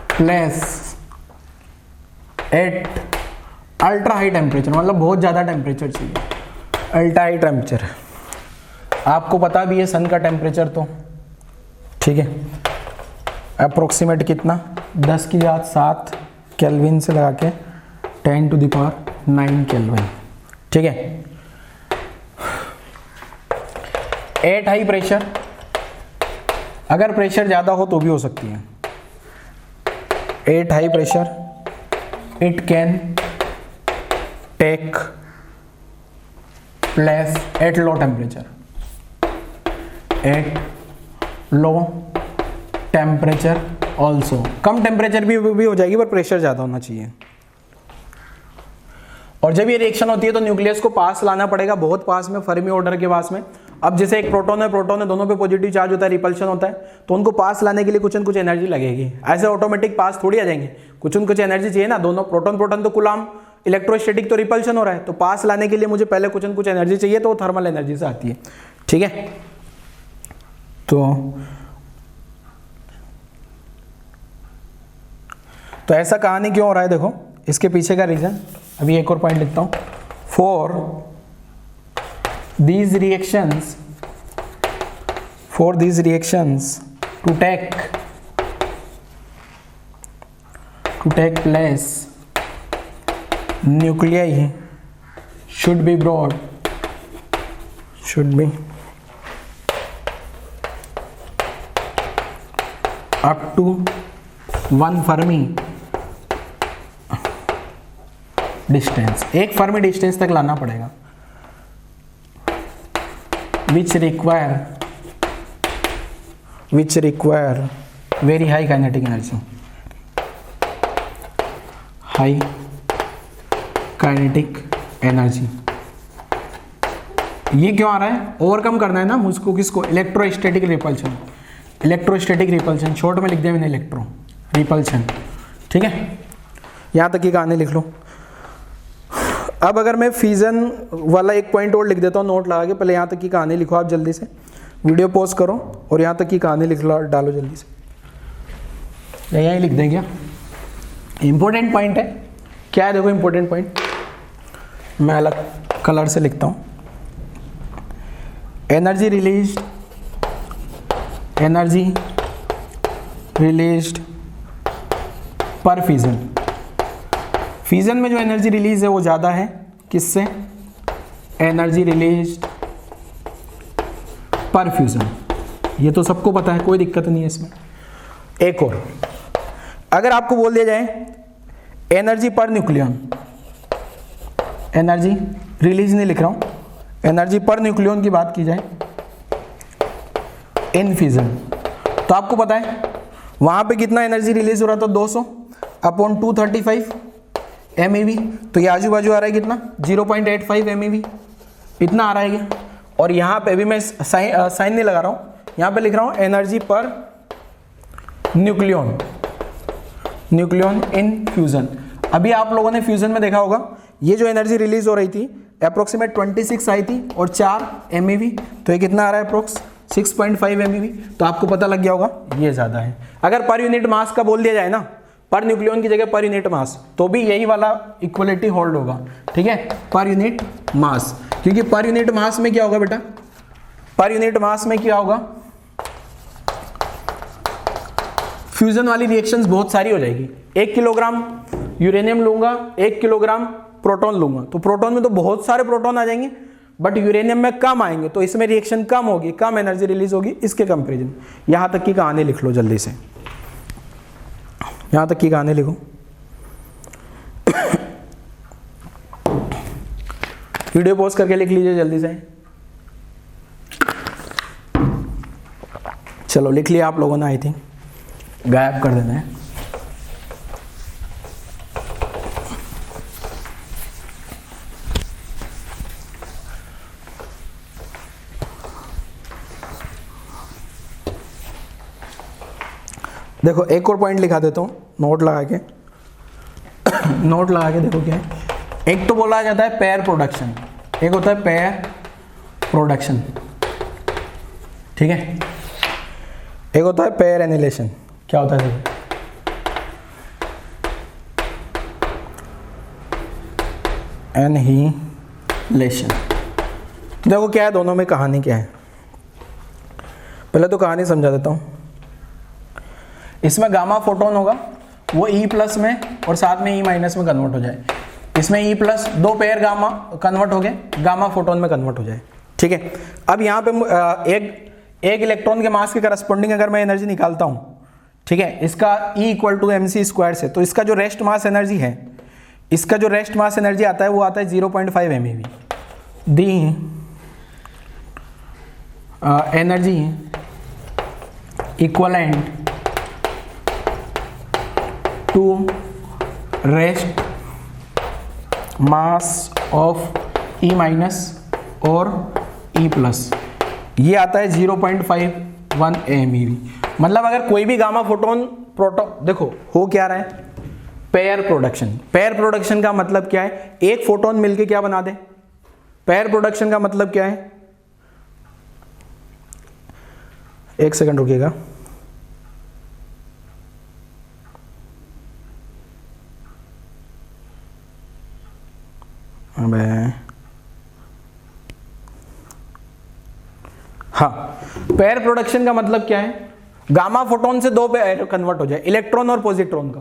plus at ultra high temperature, मतलब बहुत ज्यादा टेम्परेचर चाहिए, अल्ट्रा हाई टेम्परेचर। आपको पता भी है सन का टेम्परेचर तो, ठीक है, अप्रोक्सीमेट कितना 10⁷ केल्विन से लगा के 10⁹ केल्विन, ठीक है। 8 हाई प्रेशर, अगर प्रेशर ज्यादा हो तो भी हो सकती है। 8 high pressure it can take plus at low temperature, at low temperature also, कम टेम्परेचर भी हो जाएगी पर प्रेशर ज्यादा होना चाहिए। और जब ये रिएक्शन होती है तो न्यूक्लियस को पास लाना पड़ेगा, बहुत पास में, फर्मी ऑर्डर के पास में। अब जैसे एक प्रोटॉन है दोनों पे पॉजिटिव चार्ज होता है, रिपल्शन होता है, तो उनको पास लाने के लिए कुछ न कुछ एनर्जी लगेगी। ऐसे ऑटोमेटिक पास थोड़ी आ जाएंगे, कुछ न कुछ एनर्जी चाहिए ना। दोनों प्रोटॉन तो कूलाम, इलेक्ट्रोस्टैटिक तो रिपल्शन हो रहा है, तो पास लाने के लिए मुझे पहले कुछ न कुछ एनर्जी चाहिए, तो वो थर्मल एनर्जी से आती है, ठीक है। तो ऐसा कहानी क्यों हो रहा है देखो, इसके पीछे का रीजन अभी एक और पॉइंट लिखता हूं। For these reactions to take place, nuclei should be up to 1 Fermi distance, एक फर्मी डिस्टेंस तक लाना पड़ेगा, which require very high kinetic energy, high kinetic energy। ये क्यों आ रहा है, ओवरकम करना है ना मुझको, किसको, इलेक्ट्रोस्टैटिक रिपल्शन, शॉर्ट में लिख दिया मैंने इलेक्ट्रो रिपल्शन, ठीक है। यहां तक की कहानी लिख लो। अब अगर मैं फ्यूजन वाला एक पॉइंट और लिख देता हूँ नोट लगा के, पहले यहाँ तक की कहानी लिखो आप जल्दी से, वीडियो पॉज करो और यहाँ तक की कहानी लिख लो, डालो जल्दी से, यहीं लिख दें क्या। इंपॉर्टेंट पॉइंट है, क्या है देखो इंपॉर्टेंट पॉइंट, मैं अलग कलर से लिखता हूँ। एनर्जी रिलीज्ड पर फ्यूजन, फ्यूजन में जो एनर्जी रिलीज है वो ज़्यादा है, किससे, एनर्जी रिलीज पर फ्यूजन, ये तो सबको पता है, कोई दिक्कत नहीं है इसमें। एक और, अगर आपको बोल दिया जाए energy per nucleon, energy release नहीं लिख रहा हूँ, एनर्जी पर न्यूक्लियन की बात की जाए इन फ्यूजन, तो आपको पता है वहाँ पे कितना एनर्जी रिलीज हो रहा था, 200/235 MeV, तो ये आजू बाजू आ रहा है कितना, 0.85 MeV, इतना आ रहा है ये। और यहाँ पे भी मैं साइन नहीं लगा रहा हूँ, यहाँ पे लिख रहा हूँ एनर्जी पर न्यूक्लियन, न्यूक्लियन इन फ्यूजन। अभी आप लोगों ने फ्यूजन में देखा होगा, ये जो एनर्जी रिलीज हो रही थी अप्रोक्सीमेट 26 आई थी और 4 MeV, तो ये कितना आ रहा है अप्रोक्स 6.5 MeV। तो आपको पता लग गया होगा ये ज़्यादा है। अगर पर यूनिट मास का बोल दिया जाए ना, पर न्यूक्लियन की जगह पर यूनिट मास, तो भी यही वाला इक्वलिटी होल्ड होगा, ठीक है, पर यूनिट मास। क्योंकि पर यूनिट मास में क्या होगा बेटा, पर यूनिट मास में क्या होगा, फ्यूजन वाली रिएक्शंस बहुत सारी हो जाएगी। 1 किलोग्राम यूरेनियम लूंगा, 1 किलोग्राम प्रोटॉन लूंगा, तो प्रोटॉन में तो बहुत सारे प्रोटॉन आ जाएंगे, बट यूरेनियम में कम आएंगे, तो इसमें रिएक्शन कम होगी, कम एनर्जी रिलीज होगी इसके कंपैरिजन। यहां तक की कहानी लिख लो जल्दी से, यहां तक की कहानी लिखो। वीडियो पॉज करके लिख लीजिए जल्दी से। चलो लिख लिया आप लोगों ने, आई थिंक गायब कर देना है। देखो एक और पॉइंट लिखा देता हूँ नोट लगा के नोट लगा के देखो क्या है। एक तो बोला जाता है पेयर प्रोडक्शन, एक होता है पेयर प्रोडक्शन, ठीक है, एक होता है पेयर एनिलेशन। क्या होता है देखो, एनहीलेशन। तो देखो क्या है दोनों में कहानी क्या है, पहले तो कहानी समझा देता हूँ। इसमें गामा फोटोन होगा, वो E+ में और साथ में E- में कन्वर्ट हो जाए। इसमें E+, 2 पेयर गामा कन्वर्ट हो गए, गामा फोटोन में कन्वर्ट हो जाए, ठीक है। अब यहाँ पे एक इलेक्ट्रॉन के मास के करस्पॉन्डिंग अगर मैं एनर्जी निकालता हूँ, ठीक है, इसका E = mc² से, तो इसका जो रेस्ट मास एनर्जी है, इसका जो रेस्ट मास एनर्जी आता है वो आता है 0.5 MeV। The energy equivalent to rest mass of E- और E+, ये आता है 0.51 MeV। मतलब अगर कोई भी गामा फोटोन प्रोटॉन, देखो हो क्या रहा है, पेयर प्रोडक्शन। पेयर प्रोडक्शन का मतलब क्या है, एक फोटोन मिलके क्या बना दे, पेयर प्रोडक्शन का मतलब क्या है, एक सेकंड रुकिएगा, हाँ, पेयर प्रोडक्शन का मतलब क्या है, गामा फोटोन से 2 पेयर कन्वर्ट हो जाए, इलेक्ट्रॉन और पॉजिट्रॉन का।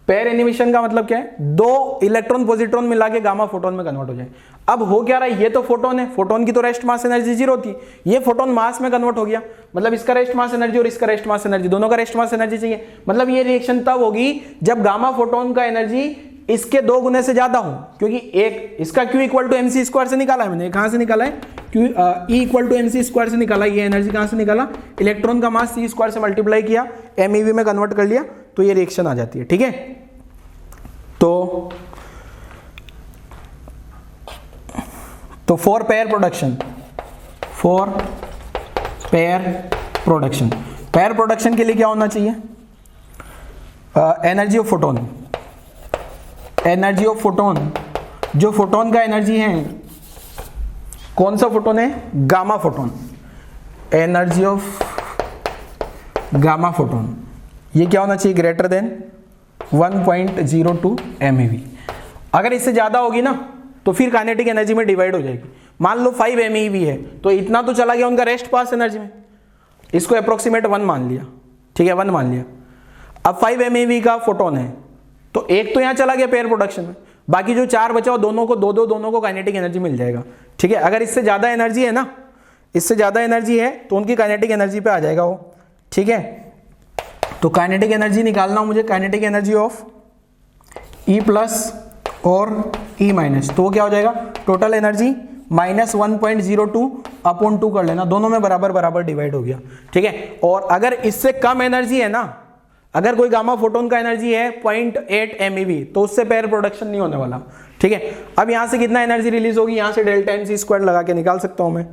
पेयर एनिमेशन का मतलब क्या है, 2 इलेक्ट्रॉन पॉजिट्रॉन मिला के गामा फोटोन में कन्वर्ट हो जाए। अब हो क्या रहा है, ये तो फोटोन है, फोटोन की तो रेस्ट मास एनर्जी 0 थी, ये फोटोन मास में कन्वर्ट हो गया, मतलब इसका रेस्ट मास एनर्जी और इसका रेस्ट मास एनर्जी, दोनों का रेस्ट मास एनर्जी चाहिए। मतलब ये रिएक्शन तब होगी जब गामा फोटोन का एनर्जी इसके 2 गुने से ज्यादा हो, क्योंकि एक इसका Q = mc² से निकाला है मैंने, कहां से निकाला है, E = mc² से निकाला। ये एनर्जी कहां से निकाला, इलेक्ट्रॉन का मास c² से मल्टीप्लाई किया, MeV में कन्वर्ट कर लिया, तो ये रिएक्शन आ जाती है, ठीक है। तो for pair production, for pair production, pair production के लिए क्या होना चाहिए, energy of photon, energy of photon, जो फोटोन का एनर्जी है, कौन सा फोटोन है, gamma photon, energy of gamma photon, ये क्या होना चाहिए, ग्रेटर देन 1.02 MeV। अगर इससे ज्यादा होगी ना तो फिर काइनेटिक एनर्जी में डिवाइड हो जाएगी। मान लो 5 MeV है, तो इतना तो चला गया उनका रेस्ट पास एनर्जी में, इसको अप्रोक्सीमेट 1 मान लिया, ठीक है, 1 मान लिया। अब 5 MeV का फोटोन है, तो एक तो यहाँ चला गया पेयर प्रोडक्शन में, बाकी जो 4 बचा वो दोनों को दोनों को काइनेटिक एनर्जी मिल जाएगा, ठीक है। अगर इससे ज्यादा एनर्जी है ना, इससे ज्यादा एनर्जी है तो उनकी काइनेटिक एनर्जी पे आ जाएगा वो, ठीक है। तो काइनेटिक एनर्जी निकालना हो मुझे, काइनेटिक एनर्जी ऑफ E+ और E-, तो क्या हो जाएगा, टोटल एनर्जी -1.02/2 कर लेना, दोनों में बराबर बराबर डिवाइड हो गया, ठीक है। और अगर इससे कम एनर्जी है ना, अगर कोई गामा फोटोन का एनर्जी है 0.8 MeV, तो उससे पेयर प्रोडक्शन नहीं होने वाला, ठीक है। अब यहां से कितना एनर्जी रिलीज होगी, यहां से ΔMc² लगा के निकाल सकता हूं मैं,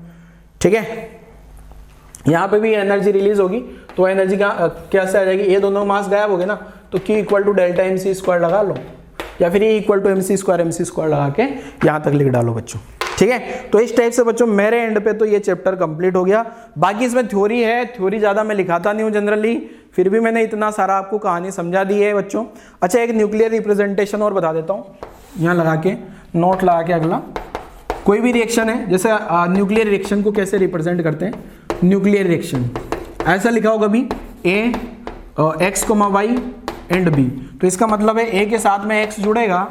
ठीक है। यहां पे भी एनर्जी रिलीज होगी, तो एनर्जी का कैसे आ जाएगी, ये दोनों मास गायब हो गए ना, तो Q equal to delta M C square लगा लो, या फिर ये equal to M C square लगा के यहाँ तक लिख डालो बच्चों। ठीक है, तो इस टाइप से बच्चों मेरे एंड पे तो ये चैप्टर कंप्लीट हो गया। बाकी इसमें थ्योरी है, थ्योरी ज़्यादा मैं लिखाता नहीं हूँ जनरली, फिर भी मैंने इतना सारा आपको कहानी समझा दी है बच्चों। अच्छा, एक न्यूक्लियर रिप्रेजेंटेशन और बता देता हूँ, यहाँ लगा के नोट लगा के अगला, कोई भी रिएक्शन है, जैसे न्यूक्लियर रिएक्शन को कैसे रिप्रेजेंट करते हैं, न्यूक्लियर रिएक्शन ऐसा लिखा होगा भी A X comma Y and B, तो इसका मतलब है ए के साथ में एक्स जुड़ेगा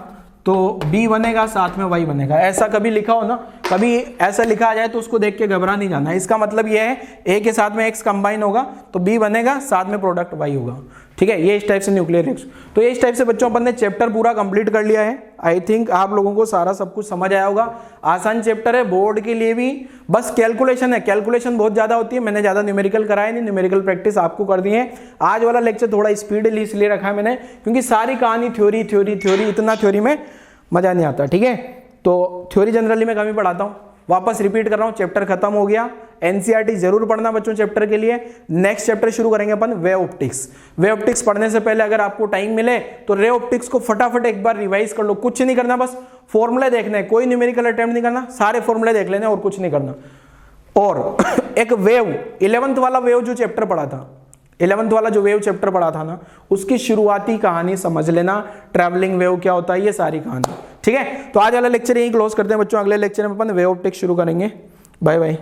तो बी बनेगा, साथ में वाई बनेगा। ऐसा कभी लिखा हो ना, कभी ऐसा लिखा आ जाए तो उसको देख के घबरा नहीं जाना। इसका मतलब यह है ए के साथ में एक्स कंबाइन होगा तो बी बनेगा, साथ में प्रोडक्ट वाई होगा। ठीक है, ये इस टाइप से न्यूक्लियर रिएक्शन। तो ये इस टाइप से बच्चों अपन ने चैप्टर पूरा कंप्लीट कर लिया है। आई थिंक आप लोगों को सारा सब कुछ समझ आया होगा। आसान चैप्टर है, बोर्ड के लिए भी बस कैलकुलेशन है, कैलकुलेशन बहुत ज्यादा होती है। मैंने ज्यादा न्यूमेरिकल कराया नहीं, न्यूमेरिकल प्रैक्टिस आपको कर दी है। आज वाला लेक्चर थोड़ा स्पीड इसलिए रखा है मैंने, क्योंकि सारी कहानी थ्योरी थ्योरी थ्योरी, इतना थ्योरी में मजा नहीं आता। ठीक है, तो थ्योरी जनरली मैं कम ही पढ़ाता हूँ। वापस रिपीट कर रहा हूँ, चैप्टर खत्म हो गया। एनसीईआरटी जरूर पढ़ना बच्चों चैप्टर के लिए। नेक्स्ट चैप्टर शुरू करेंगे अपन वे ऑप्टिक्स। वे ऑप्टिक्स पढ़ने से पहले अगर आपको टाइम मिले तो रे ऑप्टिक्स को फटाफट एक बार रिवाइज कर लो। कुछ नहीं करना, बस फॉर्मूले देखने हैं, कोई न्यूमेरिकल अटेम्प्ट नहीं करना, सारे फॉर्मूले देख लेने और कुछ नहीं करना। और एक वेव 11th वाला वेव जो चैप्टर पढ़ा था, 11th वाला जो वेव चैप्टर पढ़ा था ना, उसकी शुरुआती कहानी समझ लेना, ट्रैवलिंग वेव क्या होता है, ये सारी कहानी। ठीक है, तो आज वाला लेक्चर यही क्लोज करते हैं बच्चों। अगले लेक्चर में अपन वेव ऑप्टिक्स शुरू करेंगे। Bye bye.